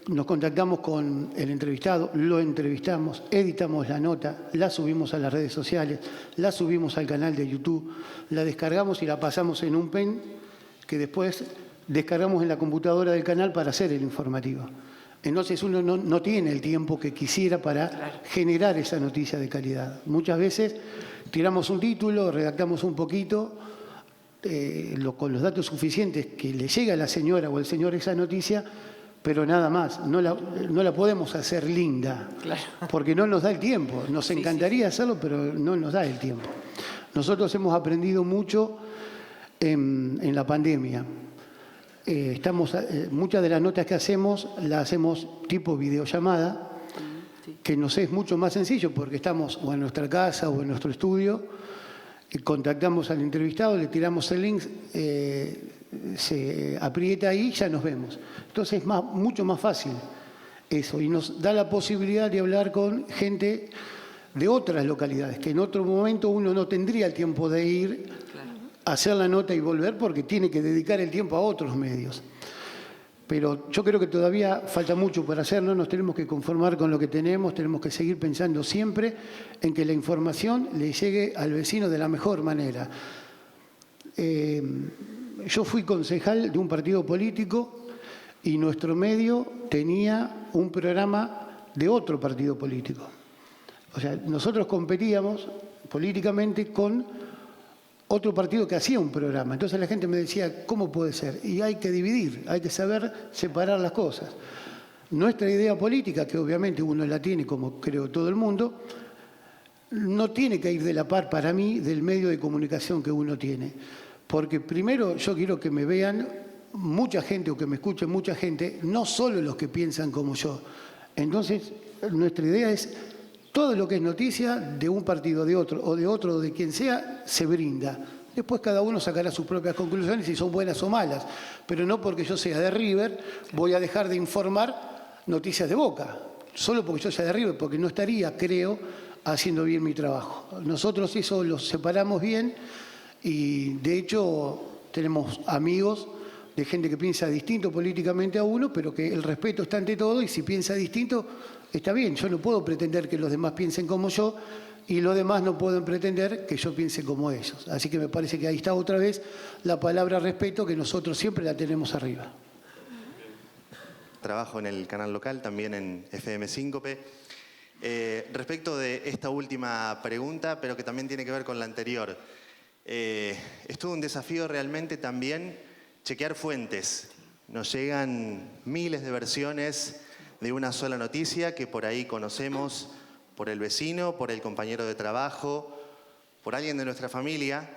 Nos contactamos con el entrevistado, lo entrevistamos, editamos la nota, la subimos a las redes sociales, la subimos al canal de YouTube, la descargamos y la pasamos en un pen que después descargamos en la computadora del canal para hacer el informativo. Entonces uno no tiene el tiempo que quisiera para generar esa noticia de calidad. Muchas veces tiramos un título, redactamos un poquito, con los datos suficientes que le llega a la señora o al señor esa noticia, pero nada más, no la podemos hacer linda, porque no nos da el tiempo. Nos encantaría hacerlo, pero no nos da el tiempo. Nosotros hemos aprendido mucho en la pandemia. Muchas de las notas que hacemos, las hacemos tipo videollamada, que nos es mucho más sencillo, porque estamos o en nuestra casa o en nuestro estudio, contactamos al entrevistado, le tiramos el link, se aprieta ahí y ya nos vemos. Entonces es mucho más fácil eso y nos da la posibilidad de hablar con gente de otras localidades, que en otro momento uno no tendría el tiempo de ir a hacer la nota y volver porque tiene que dedicar el tiempo a otros medios. Pero yo creo que todavía falta mucho por hacer, no nos tenemos que conformar con lo que tenemos que seguir pensando siempre en que la información le llegue al vecino de la mejor manera. Yo fui concejal de un partido político y nuestro medio tenía un programa de otro partido político. O sea, nosotros competíamos políticamente con otro partido que hacía un programa. Entonces la gente me decía, ¿cómo puede ser? Y hay que dividir, hay que saber separar las cosas. Nuestra idea política, que obviamente uno la tiene como creo todo el mundo, no tiene que ir de la par para mí del medio de comunicación que uno tiene. Porque primero yo quiero que me vean mucha gente o que me escuche mucha gente, no solo los que piensan como yo. Entonces nuestra idea es todo lo que es noticia de un partido, de otro o de quien sea, se brinda. Después cada uno sacará sus propias conclusiones si son buenas o malas. Pero no porque yo sea de River voy a dejar de informar noticias de Boca. Solo porque yo sea de River, porque no estaría, creo, haciendo bien mi trabajo. Nosotros eso lo separamos bien y de hecho tenemos amigos de gente que piensa distinto políticamente a uno, pero que el respeto está ante todo y si piensa distinto está bien. Yo no puedo pretender que los demás piensen como yo y los demás no pueden pretender que yo piense como ellos. Así que me parece que ahí está otra vez la palabra respeto, que nosotros siempre la tenemos arriba. Trabajo en el canal local, también en FM Síncope. Respecto de esta última pregunta, pero que también tiene que ver con la anterior, es todo un desafío realmente también chequear fuentes. Nos llegan miles de versiones de una sola noticia que por ahí conocemos por el vecino, por el compañero de trabajo, por alguien de nuestra familia,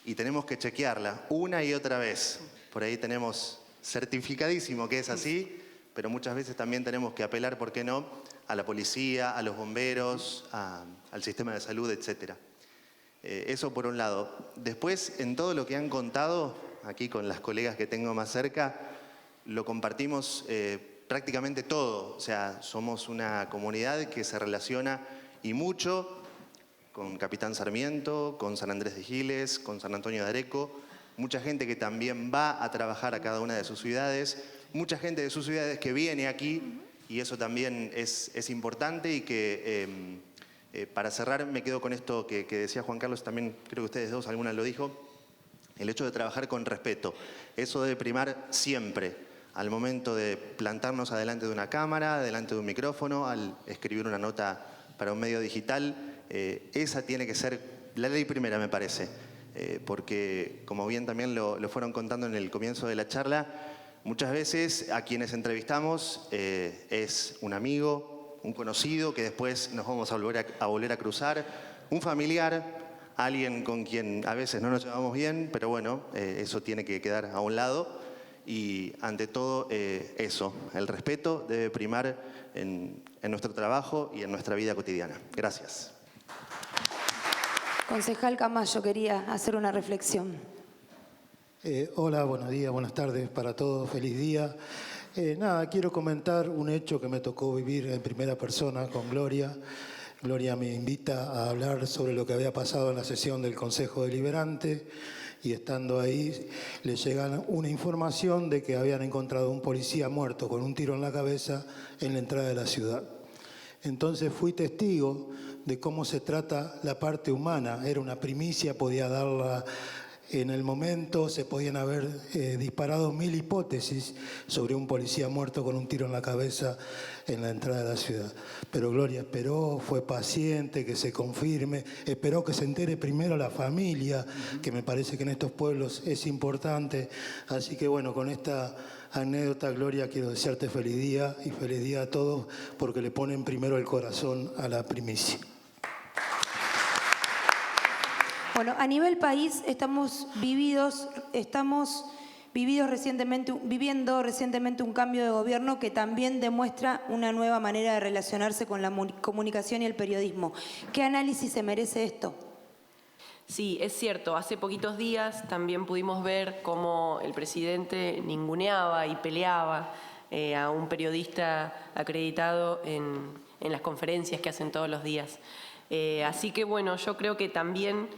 y tenemos que chequearla una y otra vez. Por ahí tenemos certificadísimo que es así, pero muchas veces también tenemos que apelar, ¿por qué no?, a la policía, a los bomberos, al sistema de salud, etc. Eso por un lado. Después, en todo lo que han contado, aquí con las colegas que tengo más cerca, lo compartimos prácticamente todo. O sea, somos una comunidad que se relaciona y mucho con Capitán Sarmiento, con San Andrés de Giles, con San Antonio de Areco, mucha gente que también va a trabajar a cada una de sus ciudades, mucha gente de sus ciudades que viene aquí, y eso también es importante. Y que para cerrar me quedo con esto que decía Juan Carlos, también creo que ustedes dos, alguna lo dijo, el hecho de trabajar con respeto. Eso debe primar siempre. Al momento de plantarnos adelante de una cámara, delante de un micrófono, al escribir una nota para un medio digital, esa tiene que ser la ley primera, me parece. Porque, como bien también lo fueron contando en el comienzo de la charla, muchas veces a quienes entrevistamos es un amigo, un conocido, que después nos vamos a volver a cruzar, un familiar, alguien con quien a veces no nos llevamos bien, pero bueno, eso tiene que quedar a un lado. Y ante todo eso, el respeto debe primar en nuestro trabajo y en nuestra vida cotidiana. Gracias. Concejal Camayo quería hacer una reflexión. Hola, buenos días, buenas tardes para todos, feliz día. Quiero comentar un hecho que me tocó vivir en primera persona con Gloria. Gloria me invita a hablar sobre lo que había pasado en la sesión del Consejo Deliberante, y estando ahí le llegan una información de que habían encontrado un policía muerto con un tiro en la cabeza en la entrada de la ciudad. Entonces fui testigo de cómo se trata la parte humana. Era una primicia, podía darla en el momento, se podían haber disparado 1000 hipótesis sobre un policía muerto con un tiro en la cabeza en la entrada de la ciudad. Pero Gloria esperó, fue paciente, que se confirme, esperó que se entere primero la familia, que me parece que en estos pueblos es importante. Así que bueno, con esta anécdota, Gloria, quiero desearte feliz día y feliz día a todos, porque le ponen primero el corazón a la primicia. Bueno, a nivel país estamos viviendo recientemente un cambio de gobierno que también demuestra una nueva manera de relacionarse con la comunicación y el periodismo. ¿Qué análisis se merece esto? Sí, es cierto. Hace poquitos días también pudimos ver cómo el presidente ninguneaba y peleaba a un periodista acreditado en las conferencias que hacen todos los días. Así que bueno, yo creo que también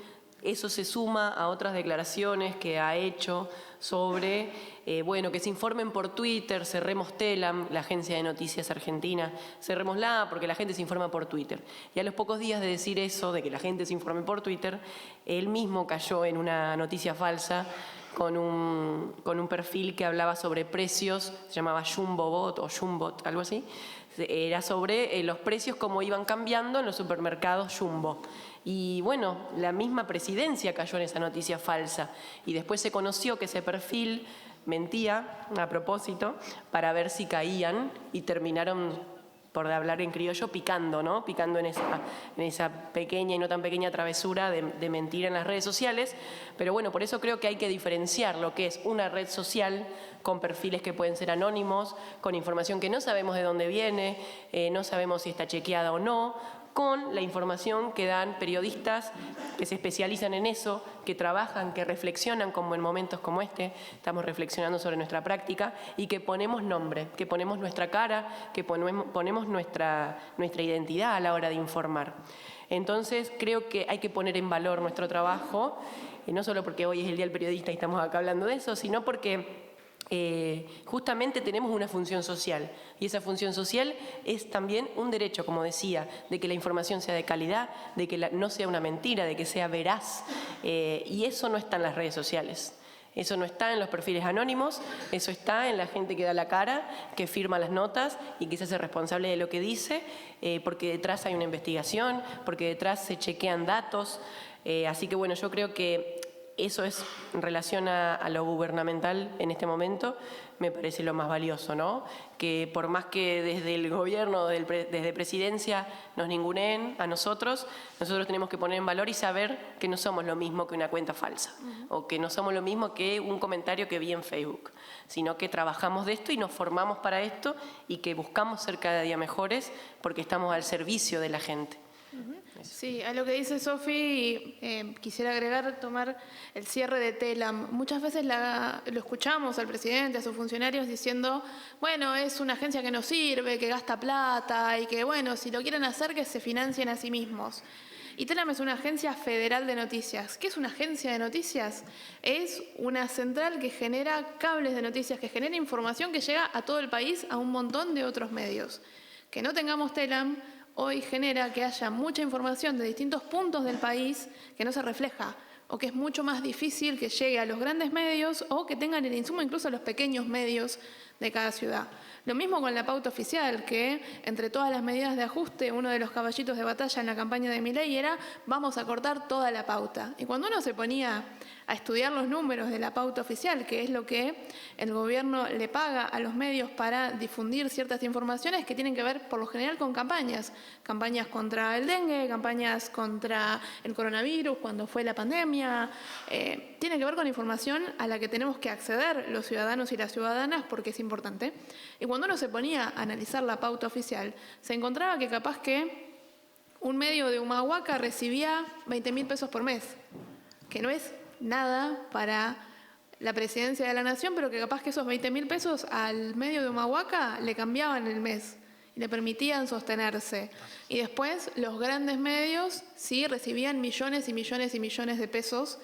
eso se suma a otras declaraciones que ha hecho sobre, que se informen por Twitter, cerremos Telam, la agencia de noticias argentina, cerrémosla porque la gente se informa por Twitter. Y a los pocos días de decir eso, de que la gente se informe por Twitter, él mismo cayó en una noticia falsa con un perfil que hablaba sobre precios, se llamaba Jumbobot o Jumbot, algo así. Era sobre los precios, cómo iban cambiando en los supermercados Jumbo. Y bueno, la misma presidencia cayó en esa noticia falsa. Y después se conoció que ese perfil mentía a propósito para ver si caían, y terminaron, por hablar en criollo, picando, ¿no? Picando en esa pequeña y no tan pequeña travesura de mentir en las redes sociales. Pero bueno, por eso creo que hay que diferenciar lo que es una red social con perfiles que pueden ser anónimos, con información que no sabemos de dónde viene, no sabemos si está chequeada o no, con la información que dan periodistas que se especializan en eso, que trabajan, que reflexionan, como en momentos como este, estamos reflexionando sobre nuestra práctica, y que ponemos nombre, que ponemos nuestra cara, que ponemos nuestra identidad a la hora de informar. Entonces creo que hay que poner en valor nuestro trabajo, no solo porque hoy es el Día del Periodista y estamos acá hablando de eso, sino porque justamente tenemos una función social, y esa función social es también un derecho, como decía, de que la información sea de calidad, de que no sea una mentira, de que sea veraz, y eso no está en las redes sociales. Eso no está en los perfiles anónimos, eso está en la gente que da la cara, que firma las notas y que se hace responsable de lo que dice, porque detrás hay una investigación, porque detrás se chequean datos. Así que bueno, yo creo que eso es, en relación a lo gubernamental en este momento, me parece lo más valioso, ¿no? Que por más que desde el gobierno, desde presidencia, nos ninguneen a nosotros tenemos que poner en valor y saber que no somos lo mismo que una cuenta falsa, o que no somos lo mismo que un comentario que vi en Facebook, sino que trabajamos de esto y nos formamos para esto y que buscamos ser cada día mejores porque estamos al servicio de la gente. Sí, a lo que dice Sofi, quisiera agregar, tomar el cierre de Telam. Muchas veces lo escuchamos al presidente, a sus funcionarios diciendo, bueno, es una agencia que no sirve, que gasta plata y que, bueno, si lo quieren hacer, que se financien a sí mismos. Y Telam es una agencia federal de noticias. ¿Qué es una agencia de noticias? Es una central que genera cables de noticias, que genera información que llega a todo el país, a un montón de otros medios. Que no tengamos Telam hoy genera que haya mucha información de distintos puntos del país que no se refleja, o que es mucho más difícil que llegue a los grandes medios o que tengan el insumo incluso a los pequeños medios de cada ciudad. Lo mismo con la pauta oficial, que entre todas las medidas de ajuste, uno de los caballitos de batalla en la campaña de Milei era vamos a cortar toda la pauta. Y cuando uno se ponía a estudiar los números de la pauta oficial, que es lo que el gobierno le paga a los medios para difundir ciertas informaciones que tienen que ver por lo general con campañas contra el dengue, campañas contra el coronavirus, cuando fue la pandemia, tiene que ver con información a la que tenemos que acceder los ciudadanos y las ciudadanas porque es importante. Y cuando uno se ponía a analizar la pauta oficial, se encontraba que capaz que un medio de Humahuaca recibía 20.000 pesos por mes, que no es nada para la presidencia de la nación, pero que capaz que esos 20.000 pesos al medio de Humahuaca le cambiaban el mes y le permitían sostenerse. Y después los grandes medios sí recibían millones y millones y millones de pesos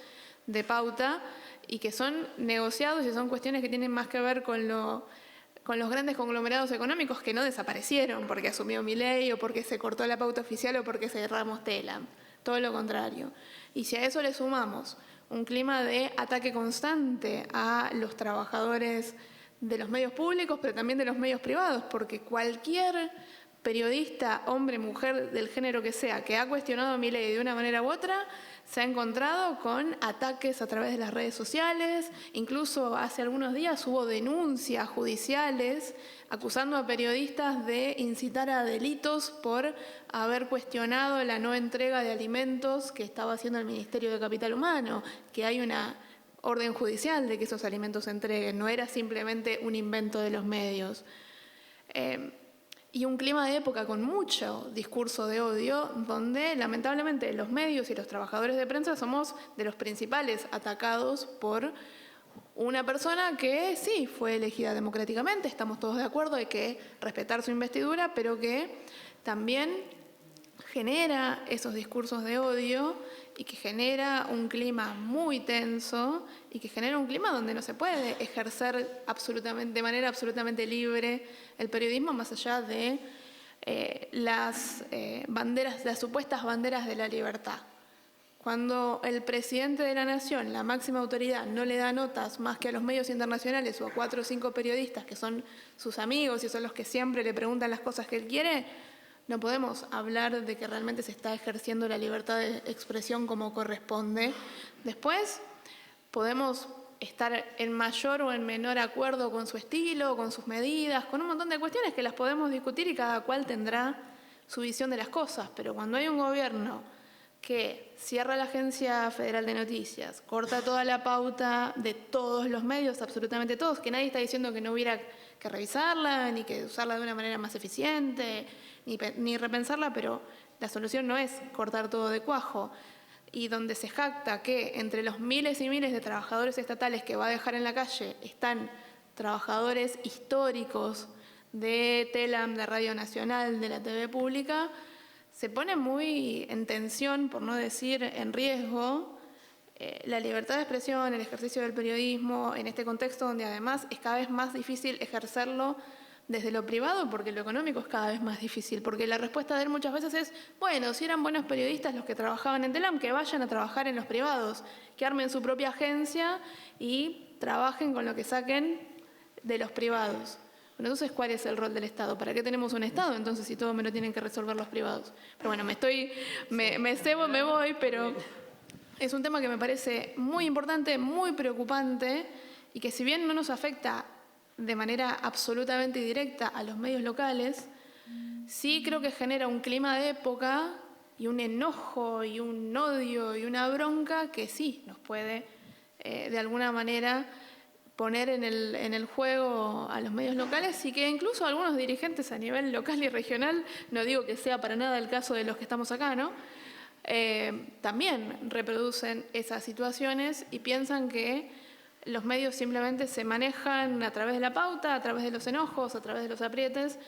de pauta y que son negociados y son cuestiones que tienen más que ver con los grandes conglomerados económicos que no desaparecieron porque asumió Milei o porque se cortó la pauta oficial o porque cerramos Telam. Todo lo contrario. Y si a eso le sumamos un clima de ataque constante a los trabajadores de los medios públicos, pero también de los medios privados, porque cualquier periodista, hombre, mujer, del género que sea, que ha cuestionado a Milei de una manera u otra, se ha encontrado con ataques a través de las redes sociales. Incluso hace algunos días hubo denuncias judiciales acusando a periodistas de incitar a delitos por haber cuestionado la no entrega de alimentos que estaba haciendo el Ministerio de Capital Humano, que hay una orden judicial de que esos alimentos se entreguen, no era simplemente un invento de los medios. Y un clima de época con mucho discurso de odio, donde lamentablemente los medios y los trabajadores de prensa somos de los principales atacados por una persona que sí fue elegida democráticamente, estamos todos de acuerdo, hay que respetar su investidura, pero que también genera esos discursos de odio y que genera un clima muy tenso y que genera un clima donde no se puede ejercer de manera absolutamente libre el periodismo más allá de las supuestas banderas de la libertad. Cuando el presidente de la nación, la máxima autoridad, no le da notas más que a los medios internacionales o a 4 o 5 periodistas que son sus amigos y son los que siempre le preguntan las cosas que él quiere, no podemos hablar de que realmente se está ejerciendo la libertad de expresión como corresponde. Después podemos estar en mayor o en menor acuerdo con su estilo, con sus medidas, con un montón de cuestiones que las podemos discutir y cada cual tendrá su visión de las cosas. Pero cuando hay un gobierno que cierra la Agencia Federal de Noticias, corta toda la pauta de todos los medios, absolutamente todos, que nadie está diciendo que no hubiera que revisarla, ni que usarla de una manera más eficiente, ni repensarla, pero la solución no es cortar todo de cuajo. Y donde se jacta que entre los miles y miles de trabajadores estatales que va a dejar en la calle están trabajadores históricos de Telam, de Radio Nacional, de la TV pública, se pone muy en tensión, por no decir en riesgo, la libertad de expresión, el ejercicio del periodismo, en este contexto donde además es cada vez más difícil ejercerlo desde lo privado, porque lo económico es cada vez más difícil, porque la respuesta de él muchas veces es, bueno, si eran buenos periodistas los que trabajaban en Telam, que vayan a trabajar en los privados, que armen su propia agencia y trabajen con lo que saquen de los privados. Bueno, entonces, ¿cuál es el rol del Estado? ¿Para qué tenemos un Estado? Entonces, si todo me lo tienen que resolver los privados. Pero bueno, me cebo, me voy, pero es un tema que me parece muy importante, muy preocupante, y que si bien no nos afecta de manera absolutamente directa a los medios locales, sí creo que genera un clima de época y un enojo y un odio y una bronca que sí nos puede de alguna manera poner en el juego a los medios locales, y que incluso algunos dirigentes a nivel local y regional, no digo que sea para nada el caso de los que estamos acá, ¿no? También reproducen esas situaciones y piensan que los medios simplemente se manejan a través de la pauta, a través de los enojos, a través de los aprietes,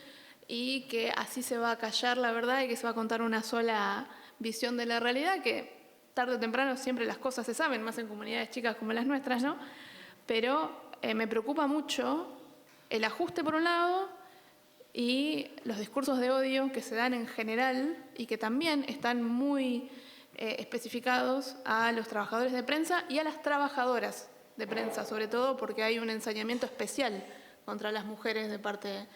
y que así se va a callar la verdad y que se va a contar una sola visión de la realidad, que tarde o temprano siempre las cosas se saben, más en comunidades chicas como las nuestras, ¿no? Pero me preocupa mucho el ajuste por un lado y los discursos de odio que se dan en general y que también están muy especificados a los trabajadores de prensa y a las trabajadoras de prensa, sobre todo porque hay un ensañamiento especial contra las mujeres de parte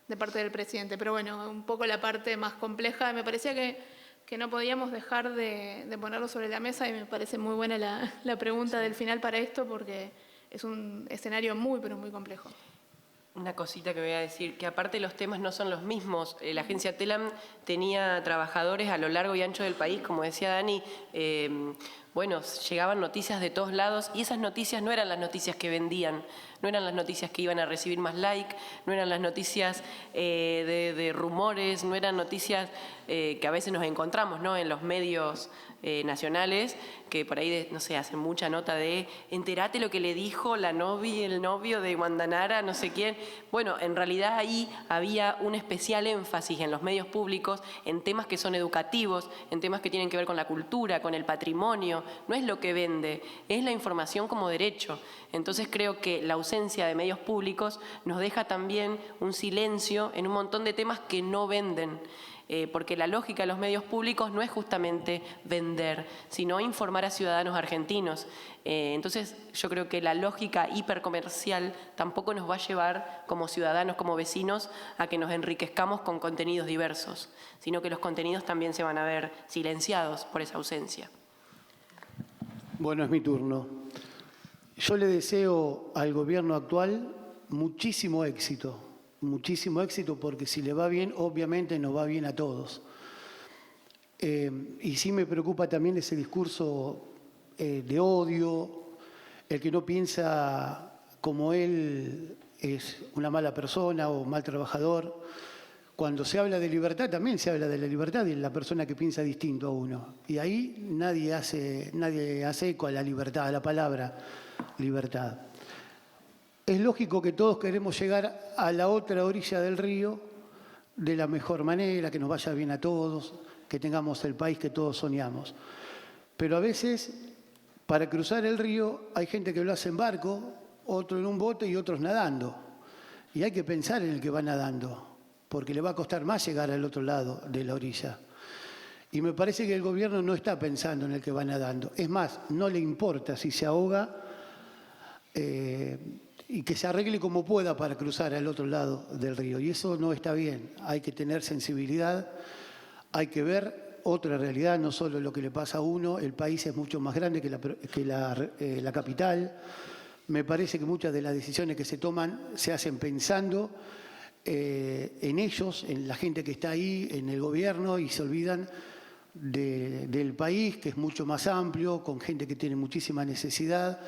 del presidente. Pero bueno, un poco la parte más compleja, me parecía que no podíamos dejar de ponerlo sobre la mesa, y me parece muy buena la pregunta del final para esto, porque es un escenario muy, pero muy complejo. Una cosita que voy a decir, que aparte los temas no son los mismos. La agencia Telam tenía trabajadores a lo largo y ancho del país, como decía Dani, bueno, llegaban noticias de todos lados y esas noticias no eran las noticias que vendían, no eran las noticias que iban a recibir más like, no eran las noticias de rumores, no eran noticias que a veces nos encontramos, ¿no?, en los medios nacionales, que por ahí, no sé, hacen mucha nota de enterate lo que le dijo la novia, el novio de Guandanara, no sé quién. Bueno, en realidad ahí había un especial énfasis en los medios públicos en temas que son educativos, en temas que tienen que ver con la cultura, con el patrimonio. No es lo que vende, es la información como derecho. Entonces creo que la ausencia de medios públicos nos deja también un silencio en un montón de temas que no venden. Porque la lógica de los medios públicos no es justamente vender, sino informar a ciudadanos argentinos. Entonces yo creo que la lógica hipercomercial tampoco nos va a llevar como ciudadanos, como vecinos, a que nos enriquezcamos con contenidos diversos, sino que los contenidos también se van a ver silenciados por esa ausencia. Bueno, es mi turno. Yo le deseo al gobierno actual muchísimo éxito, porque si le va bien, obviamente nos va bien a todos. Y sí me preocupa también ese discurso de odio, el que no piensa como él es una mala persona o mal trabajador. Cuando se habla de libertad, también se habla de la libertad de la persona que piensa distinto a uno. Y ahí nadie hace eco a la libertad, a la palabra libertad. Es lógico que todos queremos llegar a la otra orilla del río de la mejor manera, que nos vaya bien a todos, que tengamos el país que todos soñamos. Pero a veces, para cruzar el río, hay gente que lo hace en barco, otro en un bote y otros nadando. Y hay que pensar en el que va nadando, porque le va a costar más llegar al otro lado de la orilla. Y me parece que el gobierno no está pensando en el que va nadando. Es más, no le importa si se ahoga, y que se arregle como pueda para cruzar al otro lado del río. Y eso no está bien. Hay que tener sensibilidad, hay que ver otra realidad, no solo lo que le pasa a uno. El país es mucho más grande que la capital. Me parece que muchas de las decisiones que se toman se hacen pensando en ellos, en la gente que está ahí, en el gobierno, y se olvidan del país, que es mucho más amplio, con gente que tiene muchísima necesidad.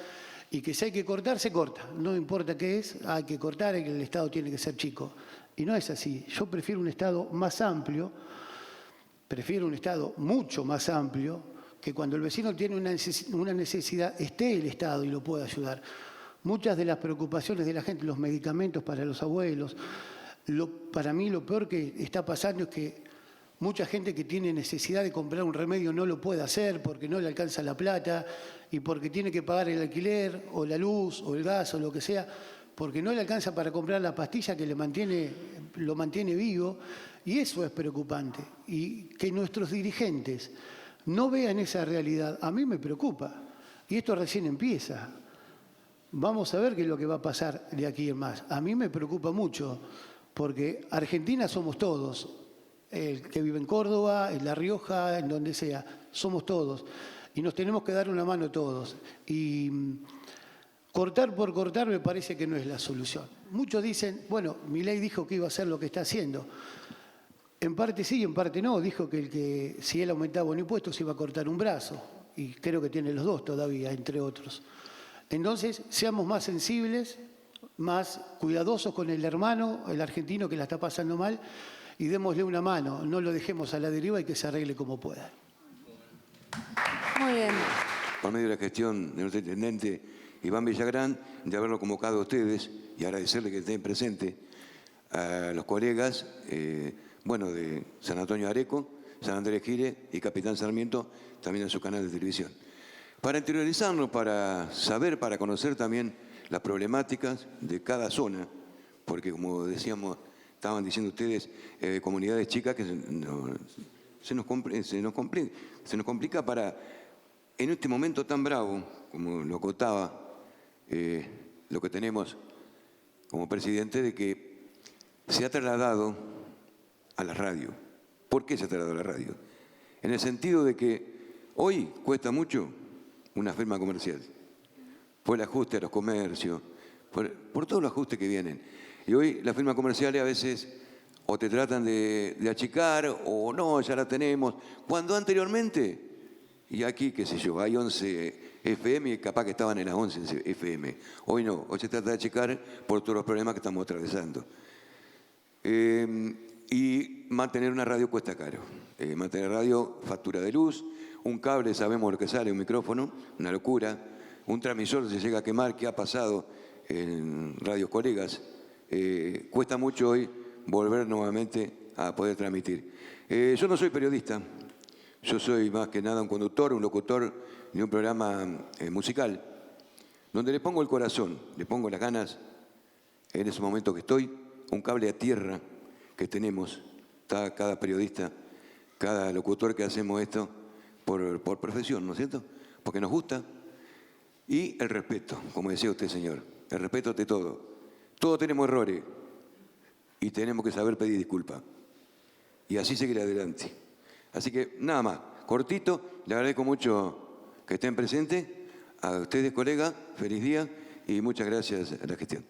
Y que si hay que cortar, se corta. No importa qué es, hay que cortar, y el Estado tiene que ser chico. Y no es así. Yo prefiero un Estado más amplio, prefiero un Estado mucho más amplio, que cuando el vecino tiene una necesidad, esté el Estado y lo pueda ayudar. Muchas de las preocupaciones de la gente, los medicamentos para los abuelos, para mí lo peor que está pasando es que mucha gente que tiene necesidad de comprar un remedio no lo puede hacer porque no le alcanza la plata y porque tiene que pagar el alquiler o la luz o el gas o lo que sea, porque no le alcanza para comprar la pastilla que lo mantiene vivo, y eso es preocupante. Y que nuestros dirigentes no vean esa realidad, a mí me preocupa. Y esto recién empieza. Vamos a ver qué es lo que va a pasar de aquí en más. A mí me preocupa mucho, porque Argentina somos todos. El que vive en Córdoba, en La Rioja, en donde sea, somos todos. Y nos tenemos que dar una mano todos. Y cortar por cortar me parece que no es la solución. Muchos dicen, bueno, Milei dijo que iba a hacer lo que está haciendo. En parte sí, en parte no. Dijo que si él aumentaba un impuesto se iba a cortar un brazo. Y creo que tiene los dos todavía, entre otros. Entonces, seamos más sensibles, más cuidadosos con el hermano, el argentino que la está pasando mal, y démosle una mano. No lo dejemos a la deriva y que se arregle como pueda. Muy bien. Por medio de la gestión de nuestro intendente Iván Villagrán, de haberlo convocado a ustedes y agradecerle que estén presentes a los colegas, de San Antonio de Areco, San Andrés Gire y Capitán Sarmiento, también en su canal de televisión. Para interiorizarnos, para saber, para conocer también las problemáticas de cada zona, porque como decíamos, estaban diciendo ustedes, comunidades chicas que se nos complica para, en este momento tan bravo, como lo contaba, lo que tenemos como presidente, de que se ha trasladado a la radio. ¿Por qué se ha trasladado a la radio? En el sentido de que hoy cuesta mucho una firma comercial, por el ajuste a los comercios, por todos los ajustes que vienen. Y hoy las firmas comerciales a veces o te tratan de achicar o no, ya la tenemos, cuando anteriormente, y aquí, qué sé yo, hay 11 FM y capaz que estaban en las 11 FM. Hoy no, hoy se trata de achicar por todos los problemas que estamos atravesando. Y mantener una radio cuesta caro. Mantener radio, factura de luz, un cable, sabemos lo que sale, un micrófono, una locura. Un transmisor se llega a quemar, ¿qué ha pasado en radios colegas? Cuesta mucho hoy volver nuevamente a poder transmitir. Yo no soy periodista, yo soy más que nada un conductor, un locutor de un programa musical, donde le pongo el corazón, le pongo las ganas, en ese momento que estoy, un cable a tierra que tenemos, cada periodista, cada locutor que hacemos esto por profesión, ¿no es cierto? Porque nos gusta. Y el respeto, como decía usted, señor, el respeto ante todo. Todos tenemos errores y tenemos que saber pedir disculpas. Y así seguir adelante. Así que nada más, cortito, le agradezco mucho que estén presentes. A ustedes, colegas, feliz día y muchas gracias a la gestión.